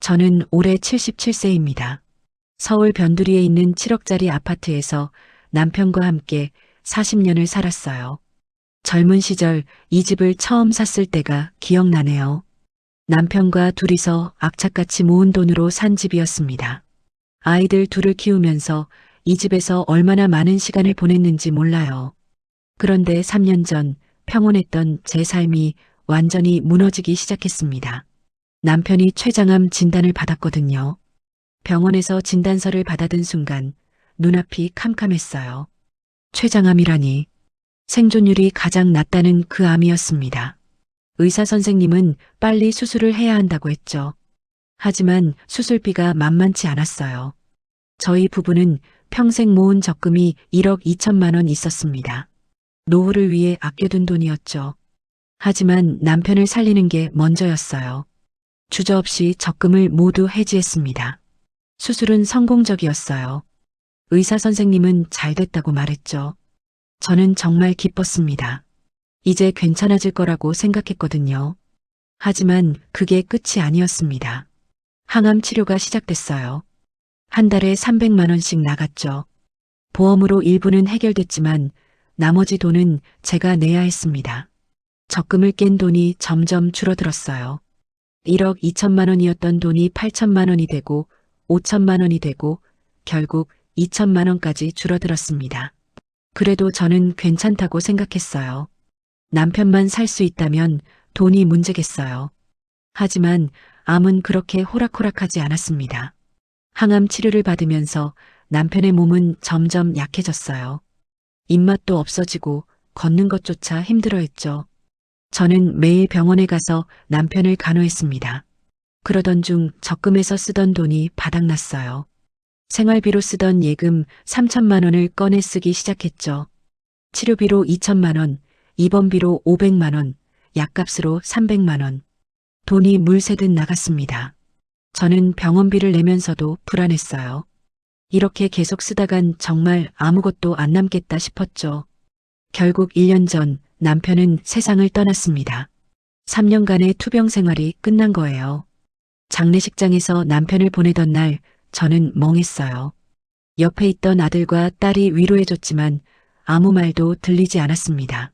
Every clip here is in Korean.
저는 올해 77세입니다. 서울 변두리에 있는 7억짜리 아파트에서 남편과 함께 40년을 살았어요. 젊은 시절 이 집을 처음 샀을 때가 기억나네요. 남편과 둘이서 악착같이 모은 돈으로 산 집이었습니다. 아이들 둘을 키우면서 이 집에서 얼마나 많은 시간을 보냈는지 몰라요. 그런데 3년 전 평온했던 제 삶이 완전히 무너지기 시작했습니다. 남편이 췌장암 진단을 받았거든요. 병원에서 진단서를 받아든 순간 눈앞이 캄캄했어요. 췌장암이라니. 생존율이 가장 낮다는 그 암이었습니다. 의사 선생님은 빨리 수술을 해야 한다고 했죠. 하지만 수술비가 만만치 않았어요. 저희 부부는 평생 모은 적금이 1억 2천만 원 있었습니다. 노후를 위해 아껴둔 돈이었죠. 하지만 남편을 살리는 게 먼저였어요. 주저없이 적금을 모두 해지했습니다. 수술은 성공적이었어요. 의사 선생님은 잘 됐다고 말했죠. 저는 정말 기뻤습니다. 이제 괜찮아질 거라고 생각했거든요. 하지만 그게 끝이 아니었습니다. 항암 치료가 시작됐어요. 한 달에 300만 원씩 나갔죠. 보험으로 일부는 해결됐지만 나머지 돈은 제가 내야 했습니다. 적금을 깬 돈이 점점 줄어들었어요. 1억 2천만 원이었던 돈이 8천만 원이 되고 5천만 원이 되고 결국 2천만 원까지 줄어들었습니다. 그래도 저는 괜찮다고 생각했어요. 남편만 살 수 있다면 돈이 문제겠어요. 하지만 암은 그렇게 호락호락하지 않았습니다. 항암 치료를 받으면서 남편의 몸은 점점 약해졌어요. 입맛도 없어지고 걷는 것조차 힘들어했죠. 저는 매일 병원에 가서 남편을 간호했습니다. 그러던 중 적금에서 쓰던 돈이 바닥났어요. 생활비로 쓰던 예금 3천만 원을 꺼내 쓰기 시작했죠. 치료비로 2천만 원, 입원비로 500만 원, 약값으로 300만 원. 돈이 물 새듯 나갔습니다. 저는 병원비를 내면서도 불안했어요. 이렇게 계속 쓰다간 정말 아무것도 안 남겠다 싶었죠. 결국 1년 전 남편은 세상을 떠났습니다. 3년간의 투병 생활이 끝난 거예요. 장례식장에서 남편을 보내던 날 저는 멍했어요. 옆에 있던 아들과 딸이 위로해줬지만 아무 말도 들리지 않았습니다.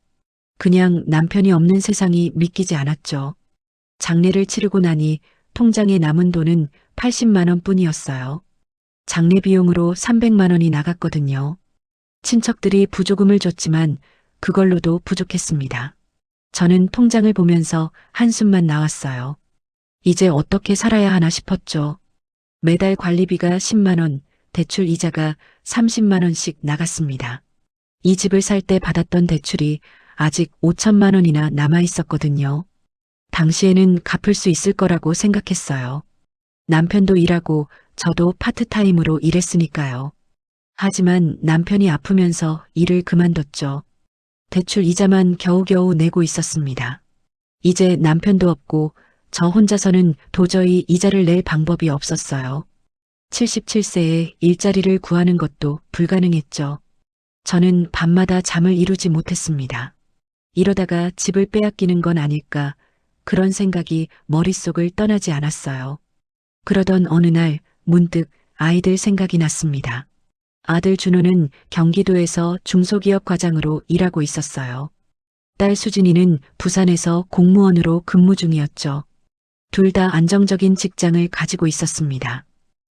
그냥 남편이 없는 세상이 믿기지 않았죠. 장례를 치르고 나니 통장에 남은 돈은 80만 원 뿐이었어요. 장례 비용으로 300만 원이 나갔거든요. 친척들이 부조금을 줬지만 그걸로도 부족했습니다. 저는 통장을 보면서 한숨만 나왔어요. 이제 어떻게 살아야 하나 싶었죠. 매달 관리비가 10만 원, 대출 이자가 30만 원씩 나갔습니다. 이 집을 살 때 받았던 대출이 아직 5천만 원이나 남아 있었거든요. 당시에는 갚을 수 있을 거라고 생각했어요. 남편도 일하고 저도 파트타임으로 일했으니까요. 하지만 남편이 아프면서 일을 그만뒀죠. 대출 이자만 겨우겨우 내고 있었습니다. 이제 남편도 없고 저 혼자서는 도저히 이자를 낼 방법이 없었어요. 77세에 일자리를 구하는 것도 불가능했죠. 저는 밤마다 잠을 이루지 못했습니다. 이러다가 집을 빼앗기는 건 아닐까 그런 생각이 머릿속을 떠나지 않았어요. 그러던 어느 날 문득 아이들 생각이 났습니다. 아들 준호는 경기도에서 중소기업 과장으로 일하고 있었어요. 딸 수진이는 부산에서 공무원으로 근무 중이었죠. 둘 다 안정적인 직장을 가지고 있었습니다.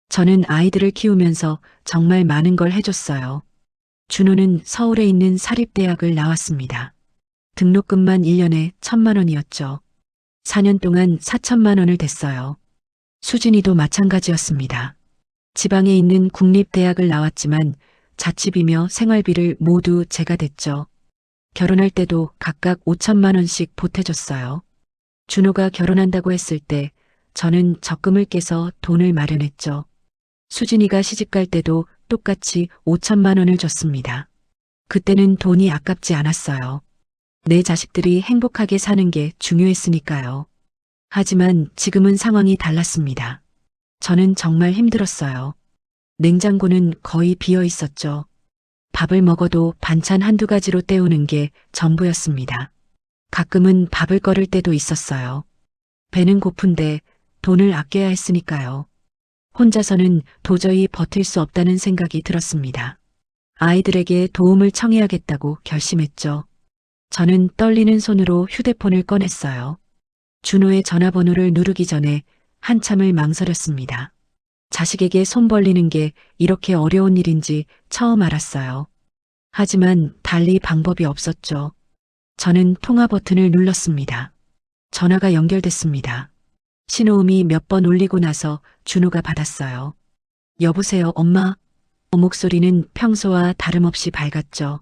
저는 아이들을 키우면서 정말 많은 걸 해줬어요. 준호는 서울에 있는 사립대학을 나왔습니다. 등록금만 1년에 1천만 원이었죠. 4년 동안 4천만 원을 댔어요. 수진이도 마찬가지였습니다. 지방에 있는 국립대학을 나왔지만 자취비며 생활비를 모두 제가 댔죠. 결혼할 때도 각각 5천만 원씩 보태줬어요. 준호가 결혼한다고 했을 때 저는 적금을 깨서 돈을 마련했죠. 수진이가 시집갈 때도 똑같이 5천만 원을 줬습니다. 그때는 돈이 아깝지 않았어요. 내 자식들이 행복하게 사는 게 중요했으니까요. 하지만 지금은 상황이 달랐습니다. 저는 정말 힘들었어요. 냉장고는 거의 비어 있었죠. 밥을 먹어도 반찬 한두 가지로 때우는 게 전부였습니다. 가끔은 밥을 거를 때도 있었어요. 배는 고픈데 돈을 아껴야 했으니까요. 혼자서는 도저히 버틸 수 없다는 생각이 들었습니다. 아이들에게 도움을 청해야겠다고 결심했죠. 저는 떨리는 손으로 휴대폰을 꺼냈어요. 준호의 전화번호를 누르기 전에 한참을 망설였습니다. 자식에게 손 벌리는 게 이렇게 어려운 일인지 처음 알았어요. 하지만 달리 방법이 없었죠. 저는 통화 버튼을 눌렀습니다. 전화가 연결됐습니다. 신호음이 몇 번 울리고 나서 준호가 받았어요. 여보세요, 엄마? 목소리는 평소와 다름없이 밝았죠.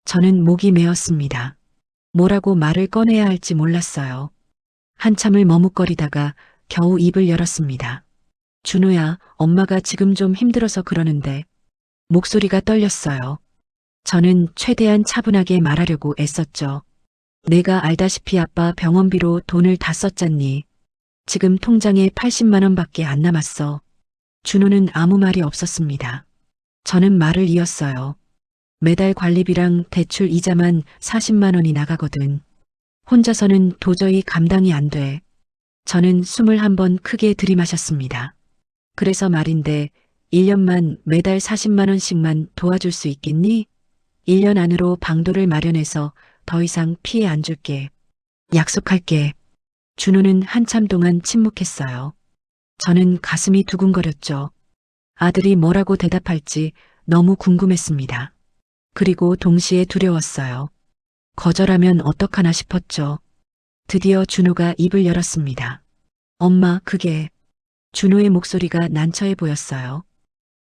저는 목이 메었습니다. 뭐라고 말을 꺼내야 할지 몰랐어요. 한참을 머뭇거리다가 겨우 입을 열었습니다. 준호야, 엄마가 지금 좀 힘들어서 그러는데. 목소리가 떨렸어요. 저는 최대한 차분하게 말하려고 애썼죠. 내가 알다시피 아빠 병원비로 돈을 다 썼잖니. 지금 통장에 80만 원밖에 안 남았어. 준호는 아무 말이 없었습니다. 저는 말을 이었어요. 매달 관리비랑 대출 이자만 40만 원이 나가거든. 혼자서는 도저히 감당이 안 돼. 저는 숨을 한번 크게 들이마셨습니다. 그래서 말인데 1년만 매달 40만 원씩만 도와줄 수 있겠니? 1년 안으로 방도를 마련해서 더 이상 피해 안 줄게. 약속할게. 준호는 한참 동안 침묵했어요. 저는 가슴이 두근거렸죠. 아들이 뭐라고 대답할지 너무 궁금했습니다. 그리고 동시에 두려웠어요. 거절하면 어떡하나 싶었죠. 드디어 준호가 입을 열었습니다. 엄마, 그게... 준호의 목소리가 난처해 보였어요.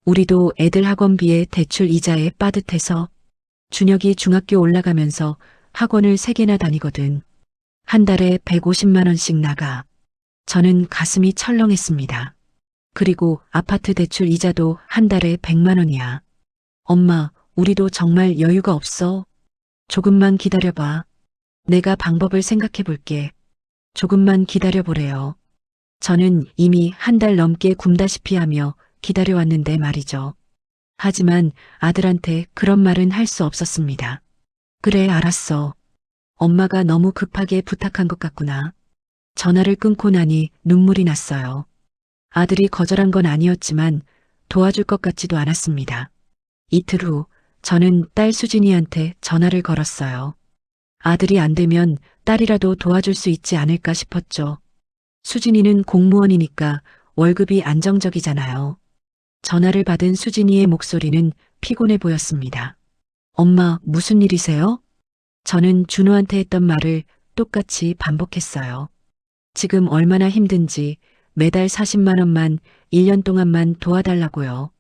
우리도 애들 학원비에 대출 이자에 빠듯해서 준혁이 중학교 올라가면서 학원을 3개나 다니거든. 한 달에 150만 원씩 나가. 저는 가슴이 철렁했습니다. 그리고 아파트 대출 이자도 한 달에 100만 원이야. 엄마, 우리도 정말 여유가 없어. 조금만 기다려봐. 내가 방법을 생각해 볼게. 조금만 기다려보래요. 저는 이미 한 달 넘게 굶다시피 하며 기다려왔는데 말이죠. 하지만 아들한테 그런 말은 할 수 없었습니다. 그래, 알았어. 엄마가 너무 급하게 부탁한 것 같구나. 전화를 끊고 나니 눈물이 났어요. 아들이 거절한 건 아니었지만 도와줄 것 같지도 않았습니다. 이틀 후 저는 딸 수진이한테 전화를 걸었어요. 아들이 안 되면 딸이라도 도와줄 수 있지 않을까 싶었죠. 수진이는 공무원이니까 월급이 안정적이잖아요. 전화를 받은 수진이의 목소리는 피곤해 보였습니다. 엄마, 무슨 일이세요? 저는 준호한테 했던 말을 똑같이 반복했어요. 지금 얼마나 힘든지 매달 40만 원만 1년 동안만 도와달라고요.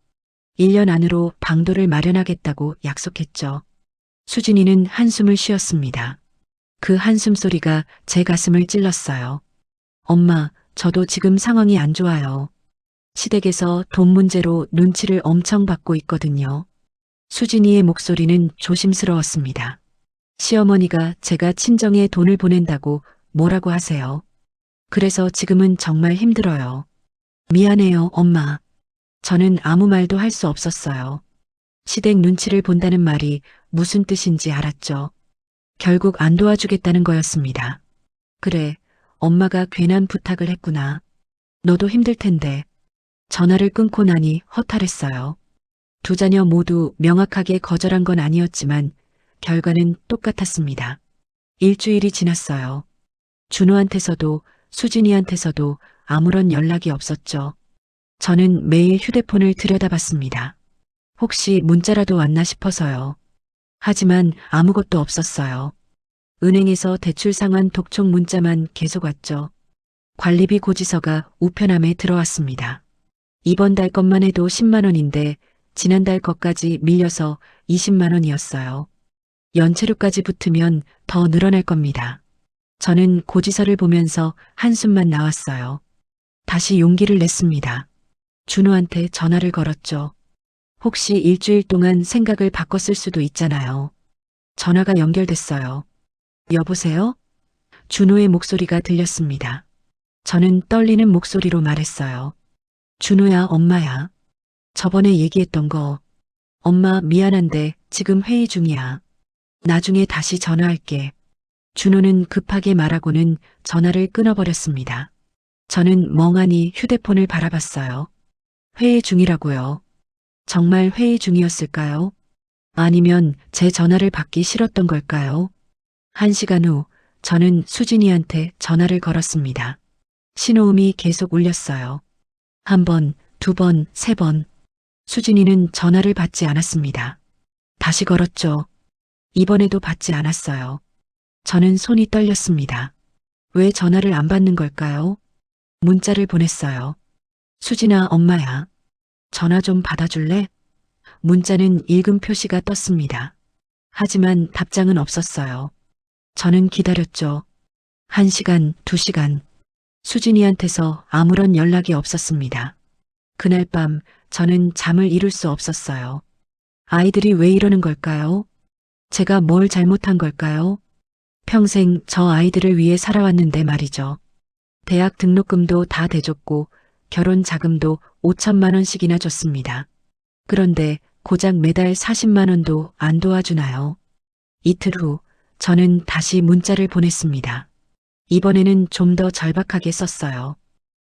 1년 안으로 방도를 마련하겠다고 약속했죠. 수진이는 한숨을 쉬었습니다. 그 한숨 소리가 제 가슴을 찔렀어요. 엄마, 저도 지금 상황이 안 좋아요. 시댁에서 돈 문제로 눈치를 엄청 받고 있거든요. 수진이의 목소리는 조심스러웠습니다. 시어머니가 제가 친정에 돈을 보낸다고 뭐라고 하세요. 그래서 지금은 정말 힘들어요. 미안해요, 엄마. 저는 아무 말도 할 수 없었어요. 시댁 눈치를 본다는 말이 무슨 뜻인지 알았죠. 결국 안 도와주겠다는 거였습니다. 그래, 엄마가 괜한 부탁을 했구나. 너도 힘들 텐데. 전화를 끊고 나니 허탈했어요. 두 자녀 모두 명확하게 거절한 건 아니었지만 결과는 똑같았습니다. 일주일이 지났어요. 준호한테서도 수진이한테서도 아무런 연락이 없었죠. 저는 매일 휴대폰을 들여다봤습니다. 혹시 문자라도 왔나 싶어서요. 하지만 아무것도 없었어요. 은행에서 대출 상환 독촉 문자만 계속 왔죠. 관리비 고지서가 우편함에 들어왔습니다. 이번 달 것만 해도 10만 원인데 지난달 것까지 밀려서 20만 원이었어요. 연체료까지 붙으면 더 늘어날 겁니다. 저는 고지서를 보면서 한숨만 나왔어요. 다시 용기를 냈습니다. 준호한테 전화를 걸었죠. 혹시 일주일 동안 생각을 바꿨을 수도 있잖아요. 전화가 연결됐어요. 여보세요? 준호의 목소리가 들렸습니다. 저는 떨리는 목소리로 말했어요. 준호야, 엄마야. 저번에 얘기했던 거. 엄마 미안한데 지금 회의 중이야. 나중에 다시 전화할게. 준호는 급하게 말하고는 전화를 끊어버렸습니다. 저는 멍하니 휴대폰을 바라봤어요. 회의 중이라고요. 정말 회의 중이었을까요? 아니면 제 전화를 받기 싫었던 걸까요? 1시간 후 저는 수진이한테 전화를 걸었습니다. 신호음이 계속 울렸어요. 한 번, 두 번, 세 번. 수진이는 전화를 받지 않았습니다. 다시 걸었죠. 이번에도 받지 않았어요. 저는 손이 떨렸습니다. 왜 전화를 안 받는 걸까요? 문자를 보냈어요. 수진아, 엄마야. 전화 좀 받아줄래? 문자는 읽음 표시가 떴습니다. 하지만 답장은 없었어요. 저는 기다렸죠. 1시간, 2시간. 수진이한테서 아무런 연락이 없었습니다. 그날 밤 저는 잠을 이룰 수 없었어요. 아이들이 왜 이러는 걸까요? 제가 뭘 잘못한 걸까요? 평생 저 아이들을 위해 살아왔는데 말이죠. 대학 등록금도 다 대줬고 결혼 자금도 5천만 원씩이나 줬습니다. 그런데 고작 매달 40만 원도 안 도와주나요? 이틀 후 저는 다시 문자를 보냈습니다. 이번에는 좀 더 절박하게 썼어요.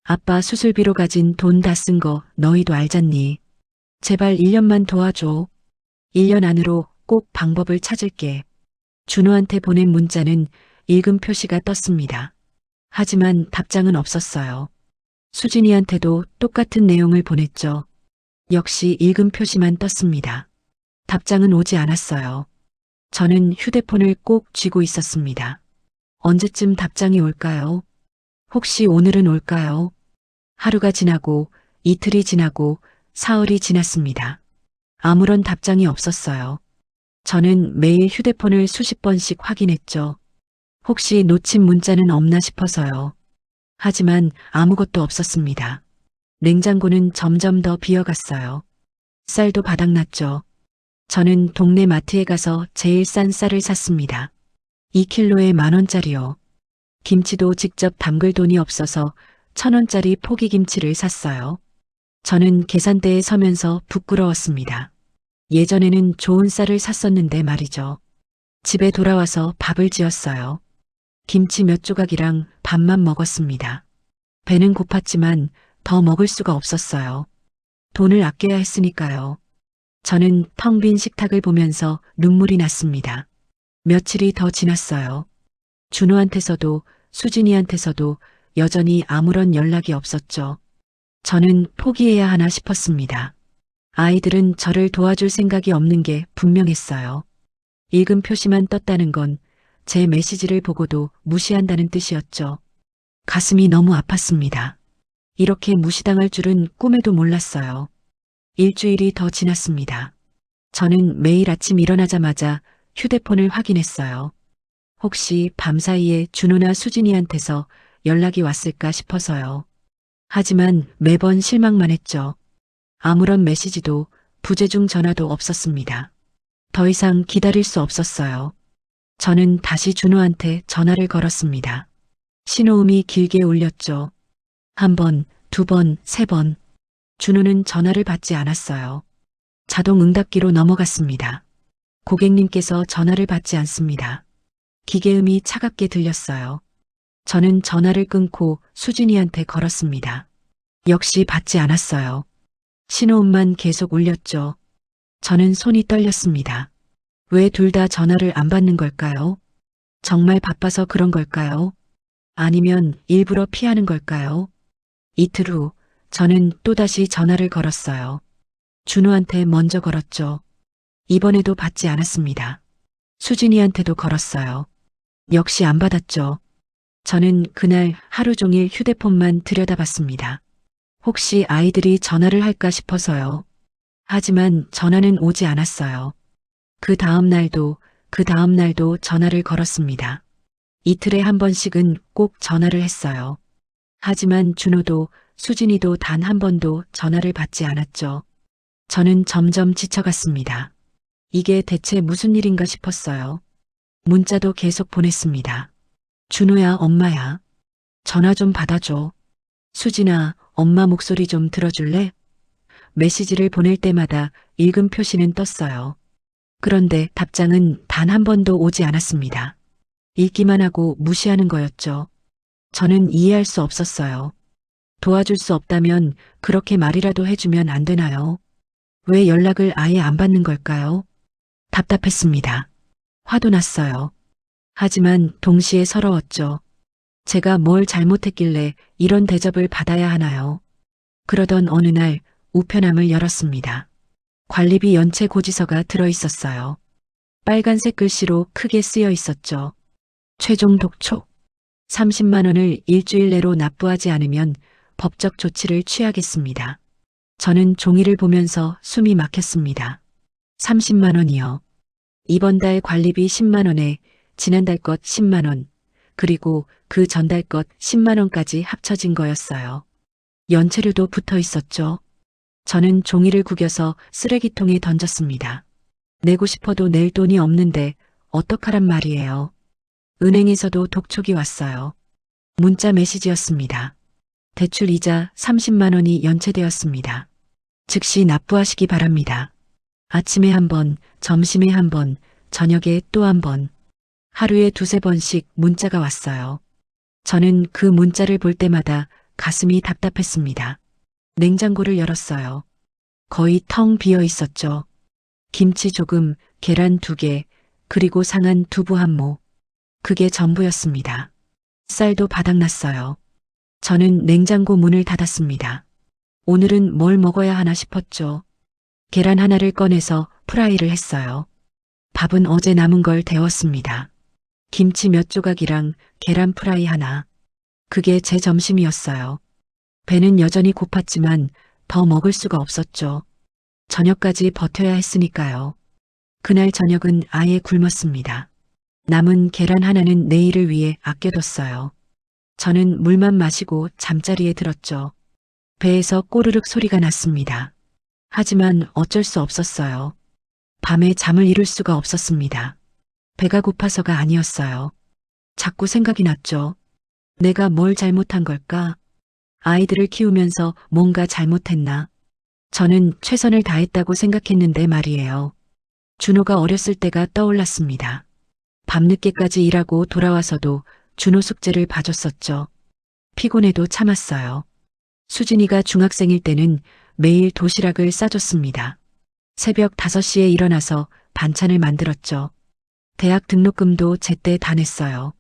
아빠 수술비로 가진 돈 다 쓴 거 너희도 알잖니? 제발 1년만 도와줘. 1년 안으로 꼭 방법을 찾을게. 준호한테 보낸 문자는 읽음 표시가 떴습니다. 하지만 답장은 없었어요. 수진이한테도 똑같은 내용을 보냈죠. 역시 읽음 표시만 떴습니다. 답장은 오지 않았어요. 저는 휴대폰을 꼭 쥐고 있었습니다. 언제쯤 답장이 올까요? 혹시 오늘은 올까요? 하루가 지나고 이틀이 지나고 사흘이 지났습니다. 아무런 답장이 없었어요. 저는 매일 휴대폰을 수십 번씩 확인했죠. 혹시 놓친 문자는 없나 싶어서요. 하지만 아무것도 없었습니다. 냉장고는 점점 더 비어갔어요. 쌀도 바닥났죠. 저는 동네 마트에 가서 제일 싼 쌀을 샀습니다. 2킬로에 10,000원짜리요. 김치도 직접 담글 돈이 없어서 1,000원짜리 포기김치를 샀어요. 저는 계산대에 서면서 부끄러웠습니다. 예전에는 좋은 쌀을 샀었는데 말이죠. 집에 돌아와서 밥을 지었어요. 김치 몇 조각이랑 밥만 먹었습니다. 배는 고팠지만 더 먹을 수가 없었어요. 돈을 아껴야 했으니까요. 저는 텅 빈 식탁을 보면서 눈물이 났습니다. 며칠이 더 지났어요. 준호한테서도 수진이한테서도 여전히 아무런 연락이 없었죠. 저는 포기해야 하나 싶었습니다. 아이들은 저를 도와줄 생각이 없는 게 분명했어요. 읽음 표시만 떴다는 건 제 메시지를 보고도 무시한다는 뜻이었죠. 가슴이 너무 아팠습니다. 이렇게 무시당할 줄은 꿈에도 몰랐어요. 일주일이 더 지났습니다. 저는 매일 아침 일어나자마자 휴대폰을 확인했어요. 혹시 밤사이에 준호나 수진이한테서 연락이 왔을까 싶어서요. 하지만 매번 실망만 했죠. 아무런 메시지도 부재중 전화도 없었습니다. 더 이상 기다릴 수 없었어요. 저는 다시 준호한테 전화를 걸었습니다. 신호음이 길게 울렸죠. 한 번, 두 번, 세 번. 준호는 전화를 받지 않았어요. 자동 응답기로 넘어갔습니다. 고객님께서 전화를 받지 않습니다. 기계음이 차갑게 들렸어요. 저는 전화를 끊고 수진이한테 걸었습니다. 역시 받지 않았어요. 신호음만 계속 울렸죠. 저는 손이 떨렸습니다. 왜 둘 다 전화를 안 받는 걸까요? 정말 바빠서 그런 걸까요? 아니면 일부러 피하는 걸까요? 이틀 후 저는 또다시 전화를 걸었어요. 준호한테 먼저 걸었죠. 이번에도 받지 않았습니다. 수진이한테도 걸었어요. 역시 안 받았죠. 저는 그날 하루 종일 휴대폰만 들여다봤습니다. 혹시 아이들이 전화를 할까 싶어서요. 하지만 전화는 오지 않았어요. 그 다음 날도 전화를 걸었습니다. 이틀에 한 번씩은 꼭 전화를 했어요. 하지만 준호도 수진이도 단 한 번도 전화를 받지 않았죠. 저는 점점 지쳐갔습니다. 이게 대체 무슨 일인가 싶었어요. 문자도 계속 보냈습니다. 준호야, 엄마야. 전화 좀 받아줘. 수진아, 엄마 목소리 좀 들어줄래? 메시지를 보낼 때마다 읽음 표시는 떴어요. 그런데 답장은 단 한 번도 오지 않았습니다. 읽기만 하고 무시하는 거였죠. 저는 이해할 수 없었어요. 도와줄 수 없다면 그렇게 말이라도 해주면 안 되나요? 왜 연락을 아예 안 받는 걸까요? 답답했습니다. 화도 났어요. 하지만 동시에 서러웠죠. 제가 뭘 잘못했길래 이런 대접을 받아야 하나요? 그러던 어느 날 우편함을 열었습니다. 관리비 연체 고지서가 들어 있었어요. 빨간색 글씨로 크게 쓰여 있었죠. 최종 독촉. 30만 원을 일주일 내로 납부하지 않으면 법적 조치를 취하겠습니다. 저는 종이를 보면서 숨이 막혔습니다. 30만 원이요. 이번 달 관리비 10만 원에 지난달 것 10만 원, 그리고 그 전달 것 10만 원까지 합쳐진 거였어요. 연체료도 붙어 있었죠. 저는 종이를 구겨서 쓰레기통에 던졌습니다. 내고 싶어도 낼 돈이 없는데 어떡하란 말이에요. 은행에서도 독촉이 왔어요. 문자 메시지였습니다. 대출 이자 30만 원이 연체되었습니다. 즉시 납부하시기 바랍니다. 아침에 한 번, 점심에 한 번, 저녁에 또 한 번. 하루에 두세 번씩 문자가 왔어요. 저는 그 문자를 볼 때마다 가슴이 답답했습니다. 냉장고를 열었어요. 거의 텅 비어 있었죠. 김치 조금, 계란 2개, 그리고 상한 두부 한 모. 그게 전부였습니다. 쌀도 바닥났어요. 저는 냉장고 문을 닫았습니다. 오늘은 뭘 먹어야 하나 싶었죠. 계란 하나를 꺼내서 프라이를 했어요. 밥은 어제 남은 걸 데웠습니다. 김치 몇 조각이랑 계란 프라이 하나. 그게 제 점심이었어요. 배는 여전히 고팠지만 더 먹을 수가 없었죠. 저녁까지 버텨야 했으니까요. 그날 저녁은 아예 굶었습니다. 남은 계란 하나는 내일을 위해 아껴뒀어요. 저는 물만 마시고 잠자리에 들었죠. 배에서 꼬르륵 소리가 났습니다. 하지만 어쩔 수 없었어요. 밤에 잠을 이룰 수가 없었습니다. 배가 고파서가 아니었어요. 자꾸 생각이 났죠. 내가 뭘 잘못한 걸까? 아이들을 키우면서 뭔가 잘못했나? 저는 최선을 다했다고 생각했는데 말이에요. 준호가 어렸을 때가 떠올랐습니다. 밤늦게까지 일하고 돌아와서도 준호 숙제를 봐줬었죠. 피곤해도 참았어요. 수진이가 중학생일 때는 매일 도시락을 싸줬습니다. 새벽 5시에 일어나서 반찬을 만들었죠. 대학 등록금도 제때 다 냈어요.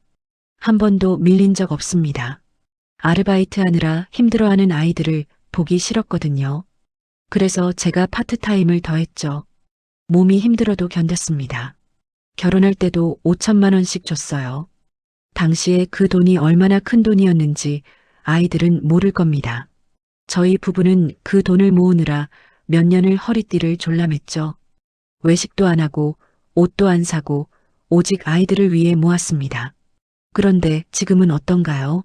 한 번도 밀린 적 없습니다. 아르바이트 하느라 힘들어하는 아이들을 보기 싫었거든요. 그래서 제가 파트타임을 더했죠. 몸이 힘들어도 견뎠습니다. 결혼할 때도 5천만 원씩 줬어요. 당시에 그 돈이 얼마나 큰 돈이었는지 아이들은 모를 겁니다. 저희 부부는 그 돈을 모으느라 몇 년을 허리띠를 졸라맸죠. 외식도 안 하고 옷도 안 사고 오직 아이들을 위해 모았습니다. 그런데 지금은 어떤가요?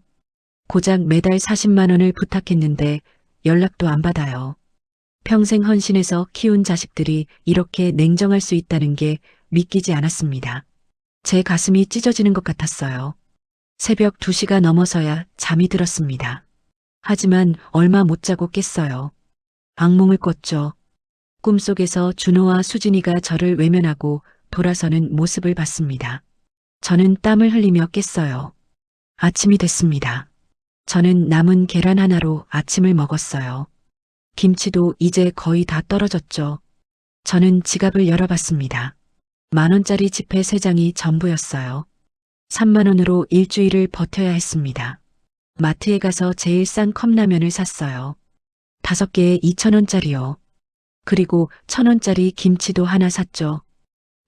고작 매달 40만 원을 부탁했는데 연락도 안 받아요. 평생 헌신해서 키운 자식들이 이렇게 냉정할 수 있다는 게 믿기지 않았습니다. 제 가슴이 찢어지는 것 같았어요. 새벽 2시가 넘어서야 잠이 들었습니다. 하지만 얼마 못 자고 깼어요. 악몽을 꿨죠. 꿈속에서 준호와 수진이가 저를 외면하고 돌아서는 모습을 봤습니다. 저는 땀을 흘리며 깼어요. 아침이 됐습니다. 저는 남은 계란 하나로 아침을 먹었어요. 김치도 이제 거의 다 떨어졌죠. 저는 지갑을 열어봤습니다. 10,000원짜리 지폐 3장이 전부였어요. 3만 원으로 일주일을 버텨야 했습니다. 마트에 가서 제일 싼 컵라면을 샀어요. 5개에 2,000원짜리요. 그리고 1,000원짜리 김치도 하나 샀죠.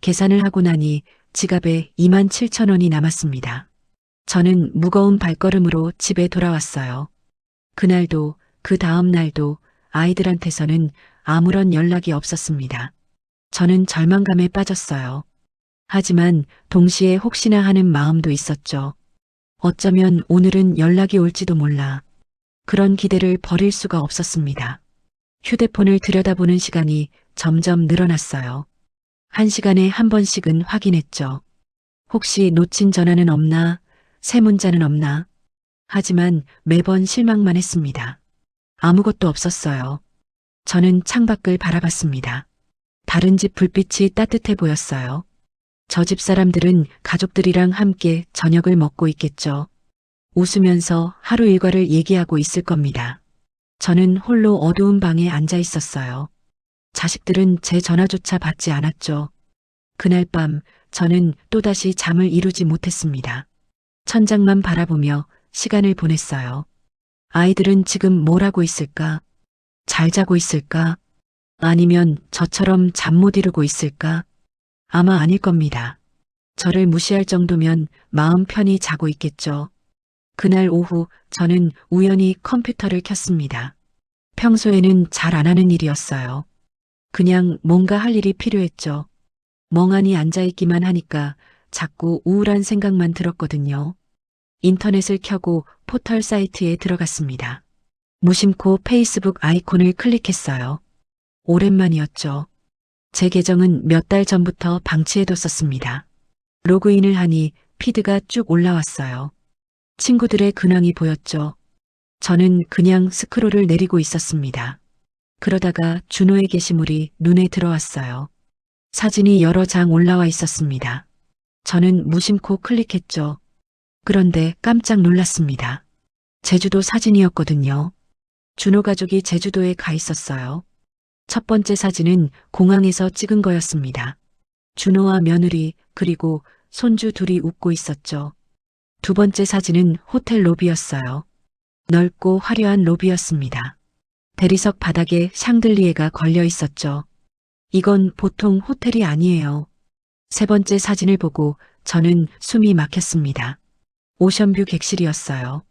계산을 하고 나니 지갑에 27,000원이 남았습니다. 저는 무거운 발걸음으로 집에 돌아왔어요. 그날도 그 다음 날도 아이들한테서는 아무런 연락이 없었습니다. 저는 절망감에 빠졌어요. 하지만 동시에 혹시나 하는 마음도 있었죠. 어쩌면 오늘은 연락이 올지도 몰라. 그런 기대를 버릴 수가 없었습니다. 휴대폰을 들여다보는 시간이 점점 늘어났어요. 1시간에 한 번씩은 확인했죠. 혹시 놓친 전화는 없나, 새 문자는 없나. 하지만 매번 실망만 했습니다. 아무것도 없었어요. 저는 창밖을 바라봤습니다. 다른 집 불빛이 따뜻해 보였어요. 저 집 사람들은 가족들이랑 함께 저녁을 먹고 있겠죠. 웃으면서 하루 일과를 얘기하고 있을 겁니다. 저는 홀로 어두운 방에 앉아 있었어요. 자식들은 제 전화조차 받지 않았죠. 그날 밤 저는 또다시 잠을 이루지 못했습니다. 천장만 바라보며 시간을 보냈어요. 아이들은 지금 뭘 하고 있을까? 잘 자고 있을까? 아니면 저처럼 잠 못 이루고 있을까? 아마 아닐 겁니다. 저를 무시할 정도면 마음 편히 자고 있겠죠. 그날 오후 저는 우연히 컴퓨터를 켰습니다. 평소에는 잘 안 하는 일이었어요. 그냥 뭔가 할 일이 필요했죠. 멍하니 앉아있기만 하니까 자꾸 우울한 생각만 들었거든요. 인터넷을 켜고 포털 사이트에 들어갔습니다. 무심코 페이스북 아이콘을 클릭했어요. 오랜만이었죠. 제 계정은 몇 달 전부터 방치해뒀었습니다. 로그인을 하니 피드가 쭉 올라왔어요. 친구들의 근황이 보였죠. 저는 그냥 스크롤을 내리고 있었습니다. 그러다가 준호의 게시물이 눈에 들어왔어요. 사진이 여러 장 올라와 있었습니다. 저는 무심코 클릭했죠. 그런데 깜짝 놀랐습니다. 제주도 사진이었거든요. 준호 가족이 제주도에 가 있었어요. 첫 번째 사진은 공항에서 찍은 거였습니다. 준호와 며느리 그리고 손주 둘이 웃고 있었죠. 두 번째 사진은 호텔 로비였어요. 넓고 화려한 로비였습니다. 대리석 바닥에 샹들리에가 걸려 있었죠. 이건 보통 호텔이 아니에요. 세 번째 사진을 보고 저는 숨이 막혔습니다. 오션뷰 객실이었어요.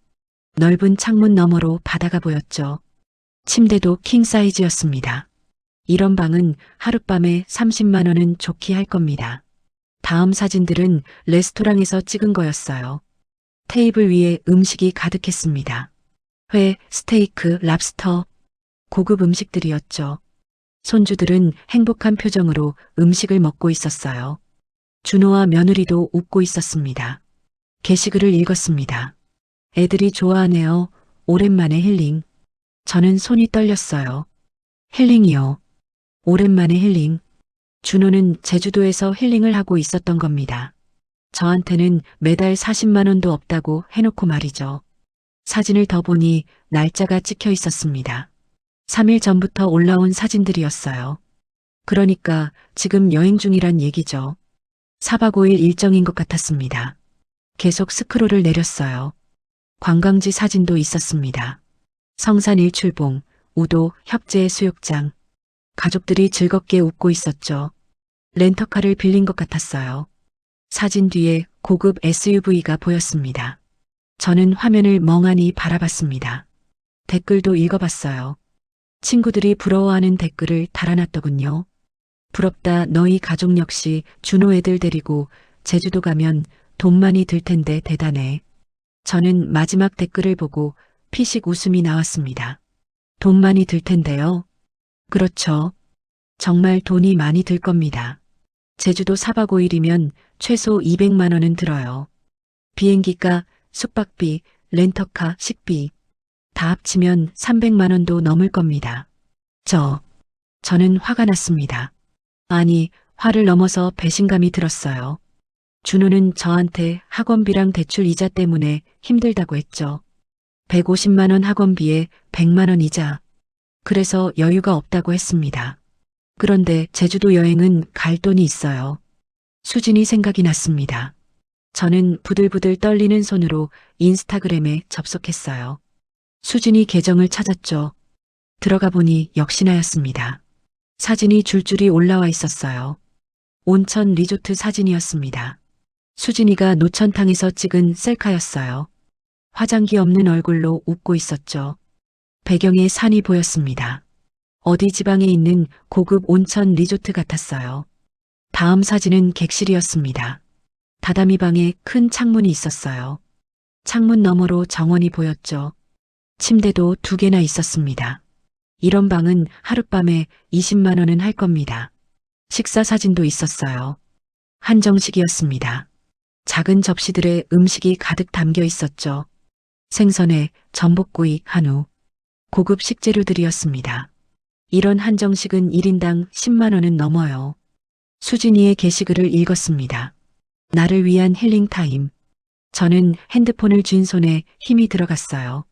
넓은 창문 너머로 바다가 보였죠. 침대도 킹 사이즈였습니다. 이런 방은 하룻밤에 30만 원은 좋게 할 겁니다. 다음 사진들은 레스토랑에서 찍은 거였어요. 테이블 위에 음식이 가득했습니다. 회, 스테이크, 랍스터, 고급 음식들이었죠. 손주들은 행복한 표정으로 음식을 먹고 있었어요. 준호와 며느리도 웃고 있었습니다. 게시글을 읽었습니다. 애들이 좋아하네요. 오랜만에 힐링. 저는 손이 떨렸어요. 힐링이요. 오랜만에 힐링. 준호는 제주도에서 힐링을 하고 있었던 겁니다. 저한테는 매달 40만 원도 없다고 해놓고 말이죠. 사진을 더 보니 날짜가 찍혀 있었습니다. 3일 전부터 올라온 사진들이었어요. 그러니까 지금 여행 중이란 얘기죠. 4박 5일 일정인 것 같았습니다. 계속 스크롤을 내렸어요. 관광지 사진도 있었습니다. 성산 일출봉, 우도, 협재 수욕장. 가족들이 즐겁게 웃고 있었죠. 렌터카를 빌린 것 같았어요. 사진 뒤에 고급 SUV가 보였습니다. 저는 화면을 멍하니 바라봤습니다. 댓글도 읽어봤어요. 친구들이 부러워하는 댓글을 달아놨더군요. 부럽다 너희 가족 역시 준호 애들 데리고 제주도 가면 돈 많이 들 텐데 대단해. 저는 마지막 댓글을 보고 피식 웃음이 나왔습니다. 돈 많이 들 텐데요. 그렇죠. 정말 돈이 많이 들 겁니다. 제주도 4박 5일이면 최소 200만 원은 들어요. 비행기가, 숙박비, 렌터카, 식비 다 합치면 300만 원도 넘을 겁니다. 저는 화가 났습니다. 아니, 화를 넘어서 배신감이 들었어요. 준호는 저한테 학원비랑 대출 이자 때문에 힘들다고 했죠. 150만 원 학원비에 100만 원 이자. 그래서 여유가 없다고 했습니다. 그런데 제주도 여행은 갈 돈이 있어요. 수진이 생각이 났습니다. 저는 부들부들 떨리는 손으로 인스타그램에 접속했어요. 수진이 계정을 찾았죠. 들어가 보니 역시나였습니다. 사진이 줄줄이 올라와 있었어요. 온천 리조트 사진이었습니다. 수진이가 노천탕에서 찍은 셀카였어요. 화장기 없는 얼굴로 웃고 있었죠. 배경에 산이 보였습니다. 어디 지방에 있는 고급 온천 리조트 같았어요. 다음 사진은 객실이었습니다. 다다미 방에 큰 창문이 있었어요. 창문 너머로 정원이 보였죠. 침대도 2개나 있었습니다. 이런 방은 하룻밤에 20만 원은 할 겁니다. 식사 사진도 있었어요. 한정식이었습니다. 작은 접시들에 음식이 가득 담겨 있었죠. 생선회, 전복구이, 한우. 고급 식재료들이었습니다. 이런 한정식은 1인당 10만 원은 넘어요. 수진이의 게시글을 읽었습니다. 나를 위한 힐링타임. 저는 핸드폰을 쥔 손에 힘이 들어갔어요.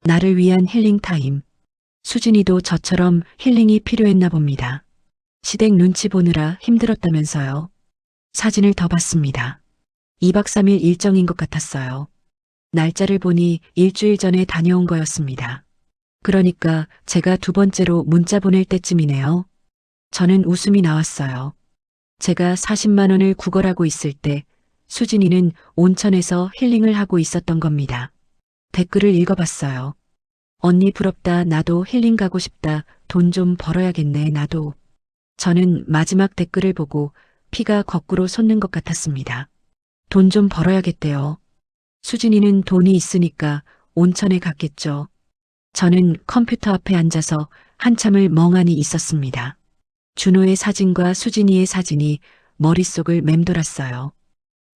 나를 위한 힐링타임. 수진이도 저처럼 힐링이 필요했나 봅니다. 시댁 눈치 보느라 힘들었다면서요. 사진을 더 봤습니다. 2박 3일 일정인 것 같았어요. 날짜를 보니 일주일 전에 다녀온 거였습니다. 그러니까 제가 두 번째로 문자 보낼 때쯤이네요. 저는 웃음이 나왔어요. 제가 40만 원을 구걸하고 있을 때 수진이는 온천에서 힐링을 하고 있었던 겁니다. 댓글을 읽어봤어요. 언니 부럽다. 나도 힐링 가고 싶다. 돈 좀 벌어야겠네. 나도. 저는 마지막 댓글을 보고 피가 거꾸로 솟는 것 같았습니다. 돈 좀 벌어야겠대요. 수진이는 돈이 있으니까 온천에 갔겠죠. 저는 컴퓨터 앞에 앉아서 한참을 멍하니 있었습니다. 준호의 사진과 수진이의 사진이 머릿속을 맴돌았어요.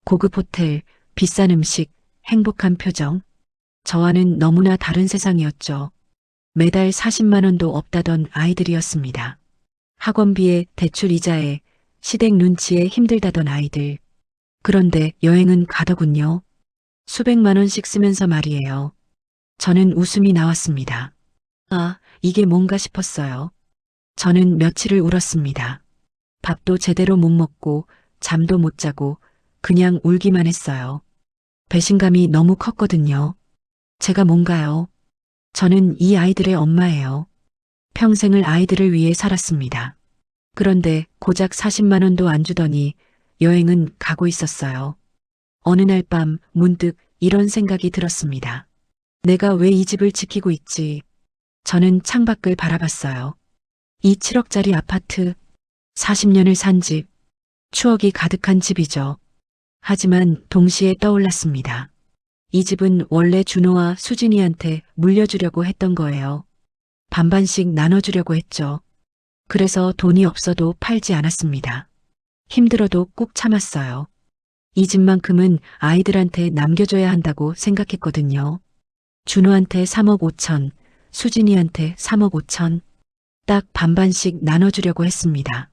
고급 호텔, 비싼 음식, 행복한 표정. 저와는 너무나 다른 세상이었죠. 매달 40만 원도 없다던 아이들이었습니다. 학원비에 대출 이자에 시댁 눈치에 힘들다던 아이들. 그런데 여행은 가더군요. 수백만 원씩 쓰면서 말이에요. 저는 웃음이 나왔습니다. 아, 이게 뭔가 싶었어요. 저는 며칠을 울었습니다. 밥도 제대로 못 먹고 잠도 못 자고 그냥 울기만 했어요. 배신감이 너무 컸거든요. 제가 뭔가요? 저는 이 아이들의 엄마예요. 평생을 아이들을 위해 살았습니다. 그런데 고작 40만 원도 안 주더니 여행은 가고 있었어요. 어느 날 밤 문득 이런 생각이 들었습니다. 내가 왜 이 집을 지키고 있지? 저는 창밖을 바라봤어요. 이 7억짜리 아파트, 40년을 산 집, 추억이 가득한 집이죠. 하지만 동시에 떠올랐습니다. 이 집은 원래 준호와 수진이한테 물려주려고 했던 거예요. 반반씩 나눠주려고 했죠. 그래서 돈이 없어도 팔지 않았습니다. 힘들어도 꾹 참았어요. 이 집만큼은 아이들한테 남겨줘야 한다고 생각했거든요. 준호한테 3억 5천, 수진이한테 3억 5천, 딱 반반씩 나눠주려고 했습니다.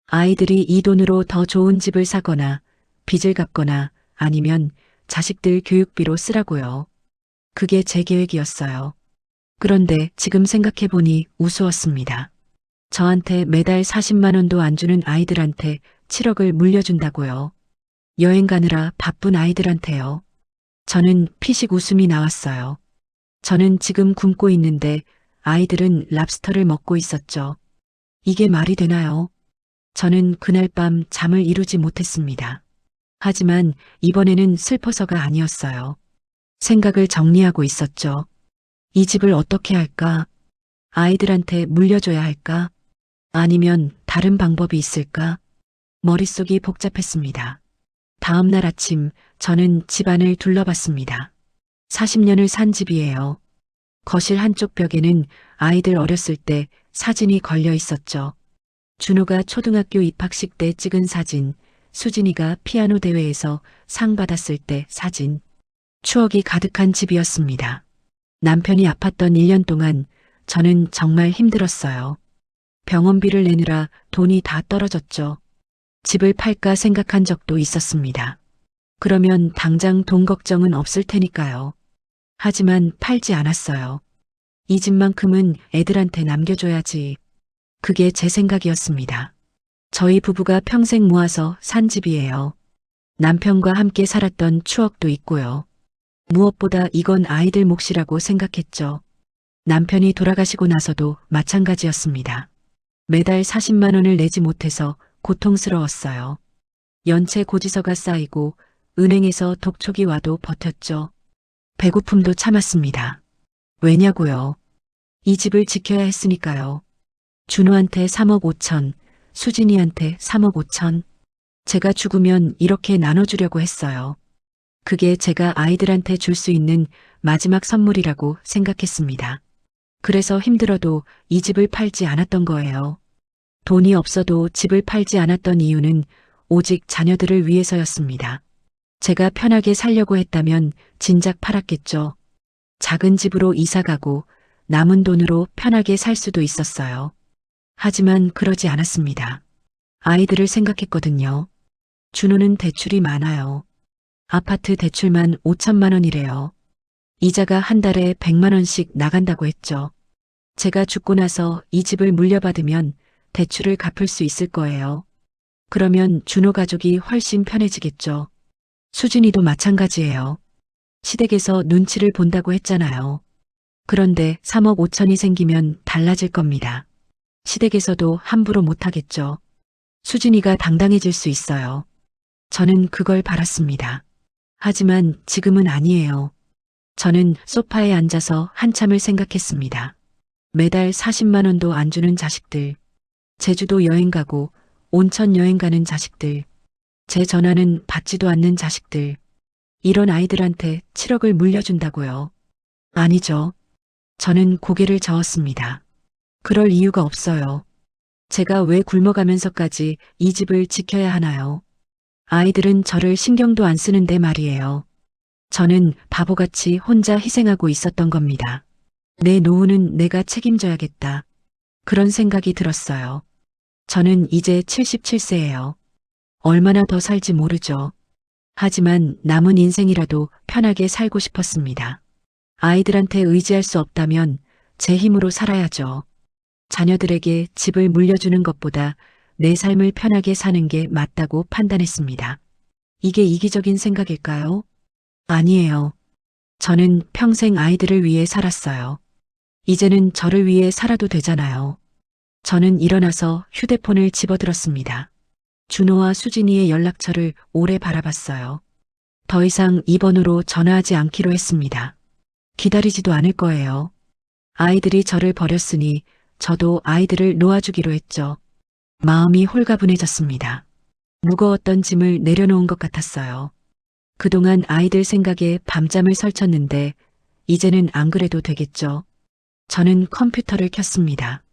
아이들이 이 돈으로 더 좋은 집을 사거나 빚을 갚거나 아니면 자식들 교육비로 쓰라고요. 그게 제 계획이었어요. 그런데 지금 생각해보니 우스웠습니다. 저한테 매달 40만 원도 안 주는 아이들한테 7억을 물려준다고요. 여행 가느라 바쁜 아이들한테요. 저는 피식 웃음이 나왔어요. 저는 지금 굶고 있는데 아이들은 랍스터를 먹고 있었죠. 이게 말이 되나요? 저는 그날 밤 잠을 이루지 못했습니다. 하지만 이번에는 슬퍼서가 아니었어요. 생각을 정리하고 있었죠. 이 집을 어떻게 할까? 아이들한테 물려줘야 할까? 아니면 다른 방법이 있을까? 머릿속이 복잡했습니다. 다음 날 아침 저는 집안을 둘러봤습니다. 40년을 산 집이에요. 거실 한쪽 벽에는 아이들 어렸을 때 사진이 걸려 있었죠. 준호가 초등학교 입학식 때 찍은 사진, 수진이가 피아노 대회에서 상 받았을 때 사진. 추억이 가득한 집이었습니다. 남편이 아팠던 1년 동안 저는 정말 힘들었어요. 병원비를 내느라 돈이 다 떨어졌죠. 집을 팔까 생각한 적도 있었습니다. 그러면 당장 돈 걱정은 없을 테니까요. 하지만 팔지 않았어요. 이 집만큼은 애들한테 남겨줘야지. 그게 제 생각이었습니다. 저희 부부가 평생 모아서 산 집이에요. 남편과 함께 살았던 추억도 있고요. 무엇보다 이건 아이들 몫이라고 생각했죠. 남편이 돌아가시고 나서도 마찬가지였습니다. 매달 40만 원을 내지 못해서 고통스러웠어요. 연체 고지서가 쌓이고 은행에서 독촉이 와도 버텼죠. 배고픔도 참았습니다. 왜냐고요? 이 집을 지켜야 했으니까요. 준호한테 3억 5천, 수진이한테 3억 5천. 제가 죽으면 이렇게 나눠주려고 했어요. 그게 제가 아이들한테 줄 수 있는 마지막 선물이라고 생각했습니다. 그래서 힘들어도 이 집을 팔지 않았던 거예요. 돈이 없어도 집을 팔지 않았던 이유는 오직 자녀들을 위해서였습니다. 제가 편하게 살려고 했다면 진작 팔았겠죠. 작은 집으로 이사 가고 남은 돈으로 편하게 살 수도 있었어요. 하지만 그러지 않았습니다. 아이들을 생각했거든요. 준호는 대출이 많아요. 아파트 대출만 5천만 원이래요. 이자가 한 달에 100만 원씩 나간다고 했죠. 제가 죽고 나서 이 집을 물려받으면 대출을 갚을 수 있을 거예요. 그러면 준호 가족이 훨씬 편해지겠죠. 수진이도 마찬가지예요. 시댁에서 눈치를 본다고 했잖아요. 그런데 3억 5천이 생기면 달라질 겁니다. 시댁에서도 함부로 못하겠죠. 수진이가 당당해질 수 있어요. 저는 그걸 바랐습니다. 하지만 지금은 아니에요. 저는 소파에 앉아서 한참을 생각했습니다. 매달 40만 원도 안 주는 자식들, 제주도 여행 가고 온천 여행 가는 자식들, 제 전화는 받지도 않는 자식들, 이런 아이들한테 7억을 물려준다고요. 아니죠. 저는 고개를 저었습니다. 그럴 이유가 없어요. 제가 왜 굶어가면서까지 이 집을 지켜야 하나요? 아이들은 저를 신경도 안 쓰는데 말이에요. 저는 바보같이 혼자 희생하고 있었던 겁니다. 내 노후는 내가 책임져야겠다. 그런 생각이 들었어요. 저는 이제 77세예요. 얼마나 더 살지 모르죠. 하지만 남은 인생이라도 편하게 살고 싶었습니다. 아이들한테 의지할 수 없다면 제 힘으로 살아야죠. 자녀들에게 집을 물려주는 것보다 내 삶을 편하게 사는 게 맞다고 판단했습니다. 이게 이기적인 생각일까요? 아니에요. 저는 평생 아이들을 위해 살았어요. 이제는 저를 위해 살아도 되잖아요. 저는 일어나서 휴대폰을 집어들었습니다. 준호와 수진이의 연락처를 오래 바라봤어요. 더 이상 이 번호로 전화하지 않기로 했습니다. 기다리지도 않을 거예요. 아이들이 저를 버렸으니 저도 아이들을 놓아주기로 했죠. 마음이 홀가분해졌습니다. 무거웠던 짐을 내려놓은 것 같았어요. 그동안 아이들 생각에 밤잠을 설쳤는데 이제는 안 그래도 되겠죠. 저는 컴퓨터를 켰습니다.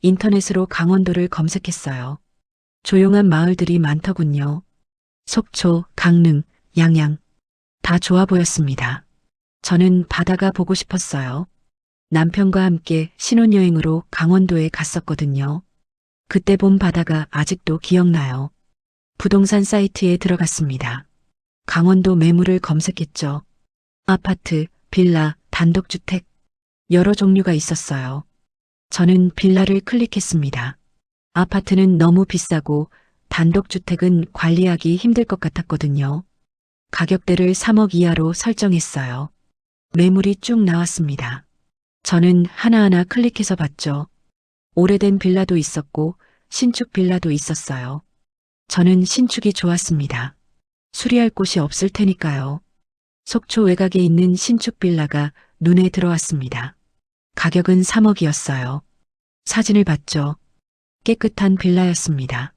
인터넷으로 강원도를 검색했어요. 조용한 마을들이 많더군요. 속초, 강릉, 양양. 다 좋아 보였습니다. 저는 바다가 보고 싶었어요. 남편과 함께 신혼여행으로 강원도에 갔었거든요. 그때 본 바다가 아직도 기억나요. 부동산 사이트에 들어갔습니다. 강원도 매물을 검색했죠. 아파트, 빌라, 단독주택, 여러 종류가 있었어요. 저는 빌라를 클릭했습니다. 아파트는 너무 비싸고 단독주택은 관리하기 힘들 것 같았거든요. 가격대를 3억 이하로 설정했어요. 매물이 쭉 나왔습니다. 저는 하나하나 클릭해서 봤죠. 오래된 빌라도 있었고 신축 빌라도 있었어요. 저는 신축이 좋았습니다. 수리할 곳이 없을 테니까요. 속초 외곽에 있는 신축 빌라가 눈에 들어왔습니다. 가격은 3억이었어요. 사진을 봤죠. 깨끗한 빌라였습니다.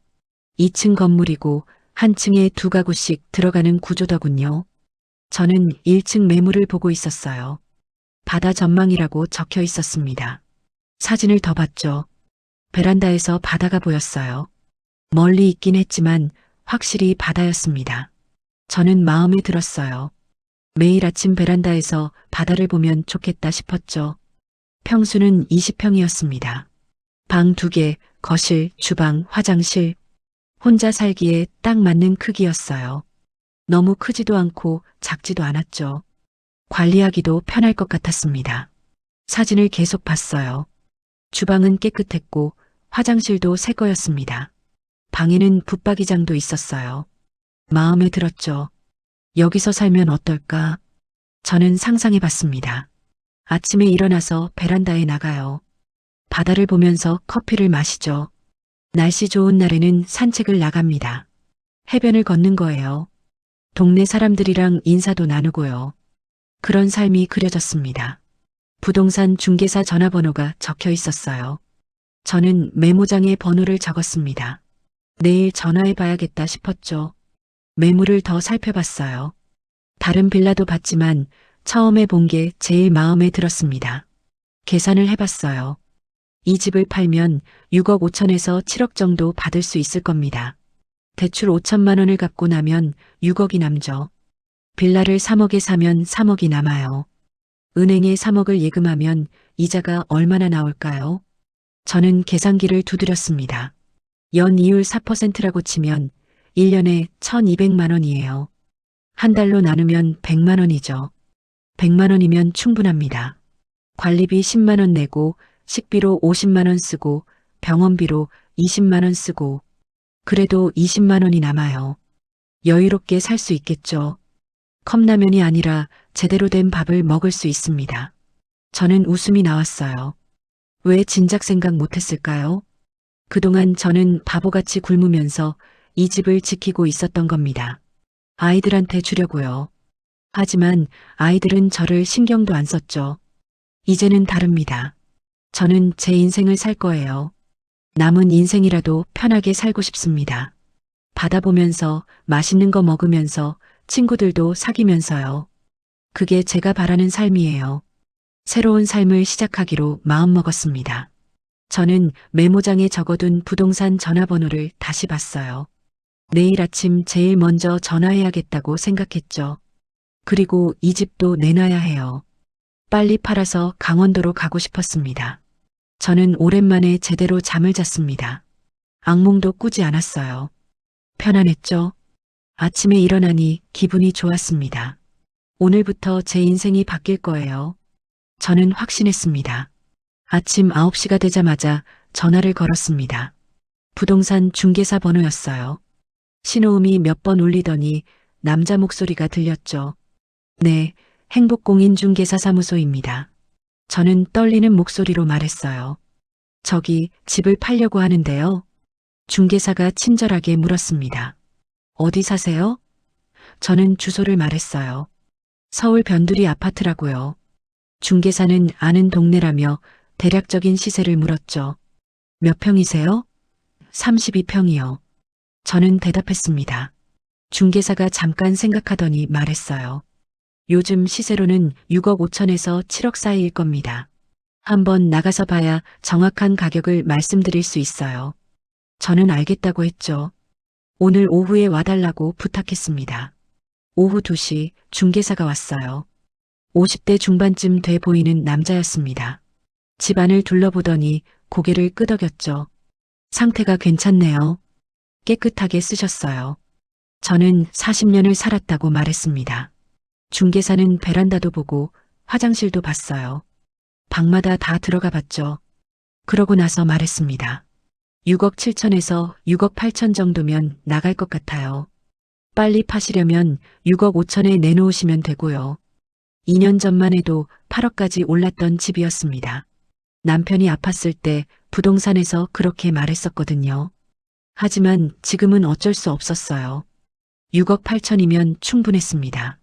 2층 건물이고 한 층에 2가구씩 들어가는 구조더군요. 저는 1층 매물을 보고 있었어요. 바다 전망이라고 적혀 있었습니다. 사진을 더 봤죠. 베란다에서 바다가 보였어요. 멀리 있긴 했지만 확실히 바다였습니다. 저는 마음에 들었어요. 매일 아침 베란다에서 바다를 보면 좋겠다 싶었죠. 평수는 20평이었습니다. 방 2개, 거실, 주방, 화장실. 혼자 살기에 딱 맞는 크기였어요. 너무 크지도 않고 작지도 않았죠. 관리하기도 편할 것 같았습니다. 사진을 계속 봤어요. 주방은 깨끗했고 화장실도 새 거였습니다. 방에는 붙박이장도 있었어요. 마음에 들었죠. 여기서 살면 어떨까? 저는 상상해 봤습니다. 아침에 일어나서 베란다에 나가요. 바다를 보면서 커피를 마시죠. 날씨 좋은 날에는 산책을 나갑니다. 해변을 걷는 거예요. 동네 사람들이랑 인사도 나누고요. 그런 삶이 그려졌습니다. 부동산 중개사 전화번호가 적혀 있었어요. 저는 메모장에 번호를 적었습니다. 내일 전화해 봐야겠다 싶었죠. 매물을 더 살펴봤어요. 다른 빌라도 봤지만 처음에 본 게 제일 마음에 들었습니다. 계산을 해봤어요. 이 집을 팔면 6억 5천에서 7억 정도 받을 수 있을 겁니다. 대출 5천만 원을 갚고 나면 6억이 남죠. 빌라를 3억에 사면 3억이 남아요. 은행에 3억을 예금하면 이자가 얼마나 나올까요? 저는 계산기를 두드렸습니다. 연이율 4%라고 치면 1년에 1,200만 원이에요. 한 달로 나누면 100만 원이죠. 100만 원이면 충분합니다. 관리비 10만 원 내고 식비로 50만 원 쓰고 병원비로 20만 원 쓰고 그래도 20만 원이 남아요. 여유롭게 살 수 있겠죠. 컵라면이 아니라 제대로 된 밥을 먹을 수 있습니다. 저는 웃음이 나왔어요. 왜 진작 생각 못했을까요? 그동안 저는 바보같이 굶으면서 이 집을 지키고 있었던 겁니다. 아이들한테 주려고요. 하지만 아이들은 저를 신경도 안 썼죠. 이제는 다릅니다. 저는 제 인생을 살 거예요. 남은 인생이라도 편하게 살고 싶습니다. 바다 보면서 맛있는 거 먹으면서 친구들도 사귀면서요. 그게 제가 바라는 삶이에요. 새로운 삶을 시작하기로 마음먹었습니다. 저는 메모장에 적어둔 부동산 전화번호를 다시 봤어요. 내일 아침 제일 먼저 전화해야겠다고 생각했죠. 그리고 이 집도 내놔야 해요. 빨리 팔아서 강원도로 가고 싶었습니다. 저는 오랜만에 제대로 잠을 잤습니다. 악몽도 꾸지 않았어요. 편안했죠? 아침에 일어나니 기분이 좋았습니다. 오늘부터 제 인생이 바뀔 거예요. 저는 확신했습니다. 아침 9시가 되자마자 전화를 걸었습니다. 부동산 중개사 번호였어요. 신호음이 몇 번 울리더니 남자 목소리가 들렸죠. 네, 행복공인중개사 사무소입니다. 저는 떨리는 목소리로 말했어요. 저기 집을 팔려고 하는데요. 중개사가 친절하게 물었습니다. 어디 사세요? 저는 주소를 말했어요. 서울 변두리 아파트라고요. 중개사는 아는 동네라며 대략적인 시세를 물었죠. 몇 평이세요? 32평이요. 저는 대답했습니다. 중개사가 잠깐 생각하더니 말했어요. 요즘 시세로는 6억 5천에서 7억 사이일 겁니다. 한번 나가서 봐야 정확한 가격을 말씀드릴 수 있어요. 저는 알겠다고 했죠. 오늘 오후에 와달라고 부탁했습니다. 오후 2시 중개사가 왔어요. 50대 중반쯤 돼 보이는 남자였습니다. 집안을 둘러보더니 고개를 끄덕였죠. 상태가 괜찮네요. 깨끗하게 쓰셨어요. 저는 40년을 살았다고 말했습니다. 중개사는 베란다도 보고 화장실도 봤어요. 방마다 다 들어가 봤죠. 그러고 나서 말했습니다. 6억 7천에서 6억 8천 정도면 나갈 것 같아요. 빨리 파시려면 6억 5천에 내놓으시면 되고요. 2년 전만 해도 8억까지 올랐던 집이었습니다. 남편이 아팠을 때 부동산에서 그렇게 말했었거든요. 하지만 지금은 어쩔 수 없었어요. 6억 8천이면 충분했습니다.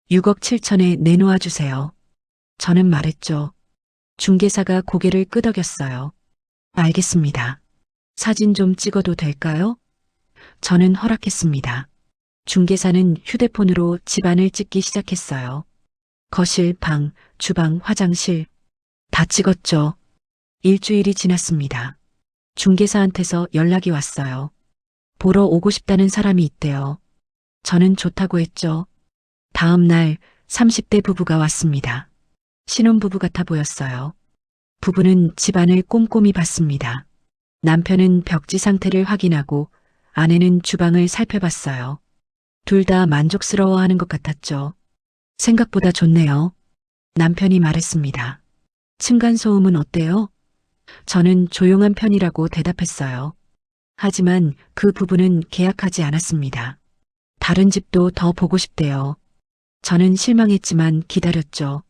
6억 7천에 내놓아 주세요. 저는 말했죠. 중개사가 고개를 끄덕였어요. 알겠습니다. 사진 좀 찍어도 될까요? 저는 허락했습니다. 중개사는 휴대폰으로 집안을 찍기 시작했어요. 거실, 방, 주방, 화장실 다 찍었죠. 일주일이 지났습니다. 중개사한테서 연락이 왔어요. 보러 오고 싶다는 사람이 있대요. 저는 좋다고 했죠. 다음 날 30대 부부가 왔습니다. 신혼부부 같아 보였어요. 부부는 집안을 꼼꼼히 봤습니다. 남편은 벽지 상태를 확인하고 아내는 주방을 살펴봤어요. 둘 다 만족스러워하는 것 같았죠. 생각보다 좋네요. 남편이 말했습니다. 층간소음은 어때요? 저는 조용한 편이라고 대답했어요. 하지만 그 부부는 계약하지 않았습니다. 다른 집도 더 보고 싶대요. 저는 실망했지만 기다렸죠.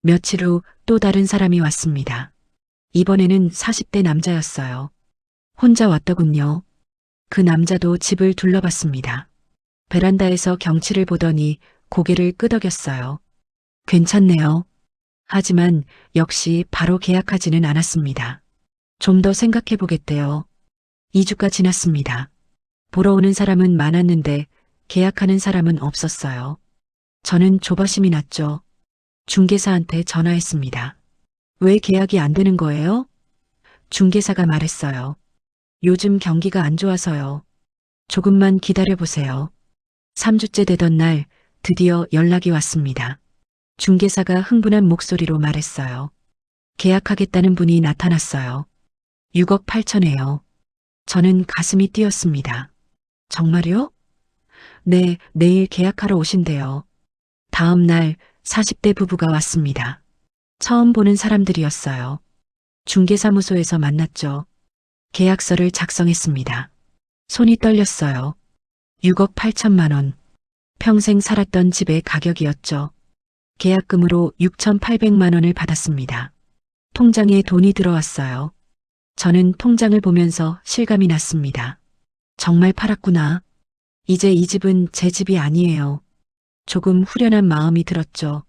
며칠 후 또 다른 사람이 왔습니다. 이번에는 40대 남자였어요. 혼자 왔더군요. 그 남자도 집을 둘러봤습니다. 베란다에서 경치를 보더니 고개를 끄덕였어요. 괜찮네요. 하지만 역시 바로 계약하지는 않았습니다. 좀 더 생각해 보겠대요. 2주가 지났습니다. 보러 오는 사람은 많았는데 계약하는 사람은 없었어요. 저는 조바심이 났죠. 중개사한테 전화했습니다. 왜 계약이 안 되는 거예요? 중개사가 말했어요. 요즘 경기가 안 좋아서요. 조금만 기다려보세요. 3주째 되던 날 드디어 연락이 왔습니다. 중개사가 흥분한 목소리로 말했어요. 계약하겠다는 분이 나타났어요. 6억 8천에요. 저는 가슴이 뛰었습니다. 정말요? 네, 내일 계약하러 오신대요. 다음 날 40대 부부가 왔습니다. 처음 보는 사람들이었어요. 중개사무소에서 만났죠. 계약서를 작성했습니다. 손이 떨렸어요. 6억 8천만 원. 평생 살았던 집의 가격이었죠. 계약금으로 6,800만 원을 받았습니다. 통장에 돈이 들어왔어요. 저는 통장을 보면서 실감이 났습니다. 정말 팔았구나. 이제 이 집은 제 집이 아니에요. 조금 후련한 마음이 들었죠.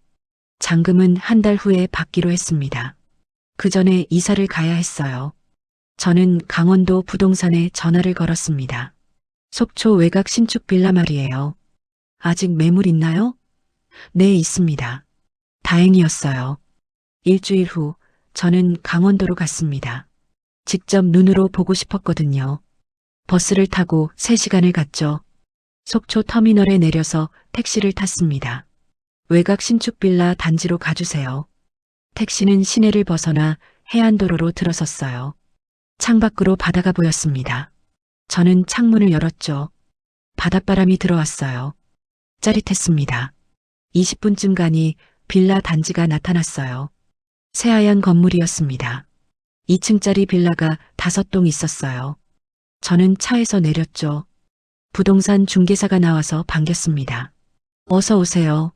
잔금은 한 달 후에 받기로 했습니다. 그 전에 이사를 가야 했어요. 저는 강원도 부동산에 전화를 걸었습니다. 속초 외곽 신축 빌라 말이에요. 아직 매물 있나요? 네, 있습니다. 다행이었어요. 일주일 후 저는 강원도로 갔습니다. 직접 눈으로 보고 싶었거든요. 버스를 타고 3시간을 갔죠. 속초 터미널에 내려서 택시를 탔습니다. 외곽 신축 빌라 단지로 가주세요. 택시는 시내를 벗어나 해안도로로 들어섰어요. 창밖으로 바다가 보였습니다. 저는 창문을 열었죠. 바닷바람이 들어왔어요. 짜릿했습니다. 20분쯤 가니 빌라 단지가 나타났어요. 새하얀 건물이었습니다. 2층짜리 빌라가 5동 있었어요. 저는 차에서 내렸죠. 부동산 중개사가 나와서 반겼습니다. 어서 오세요.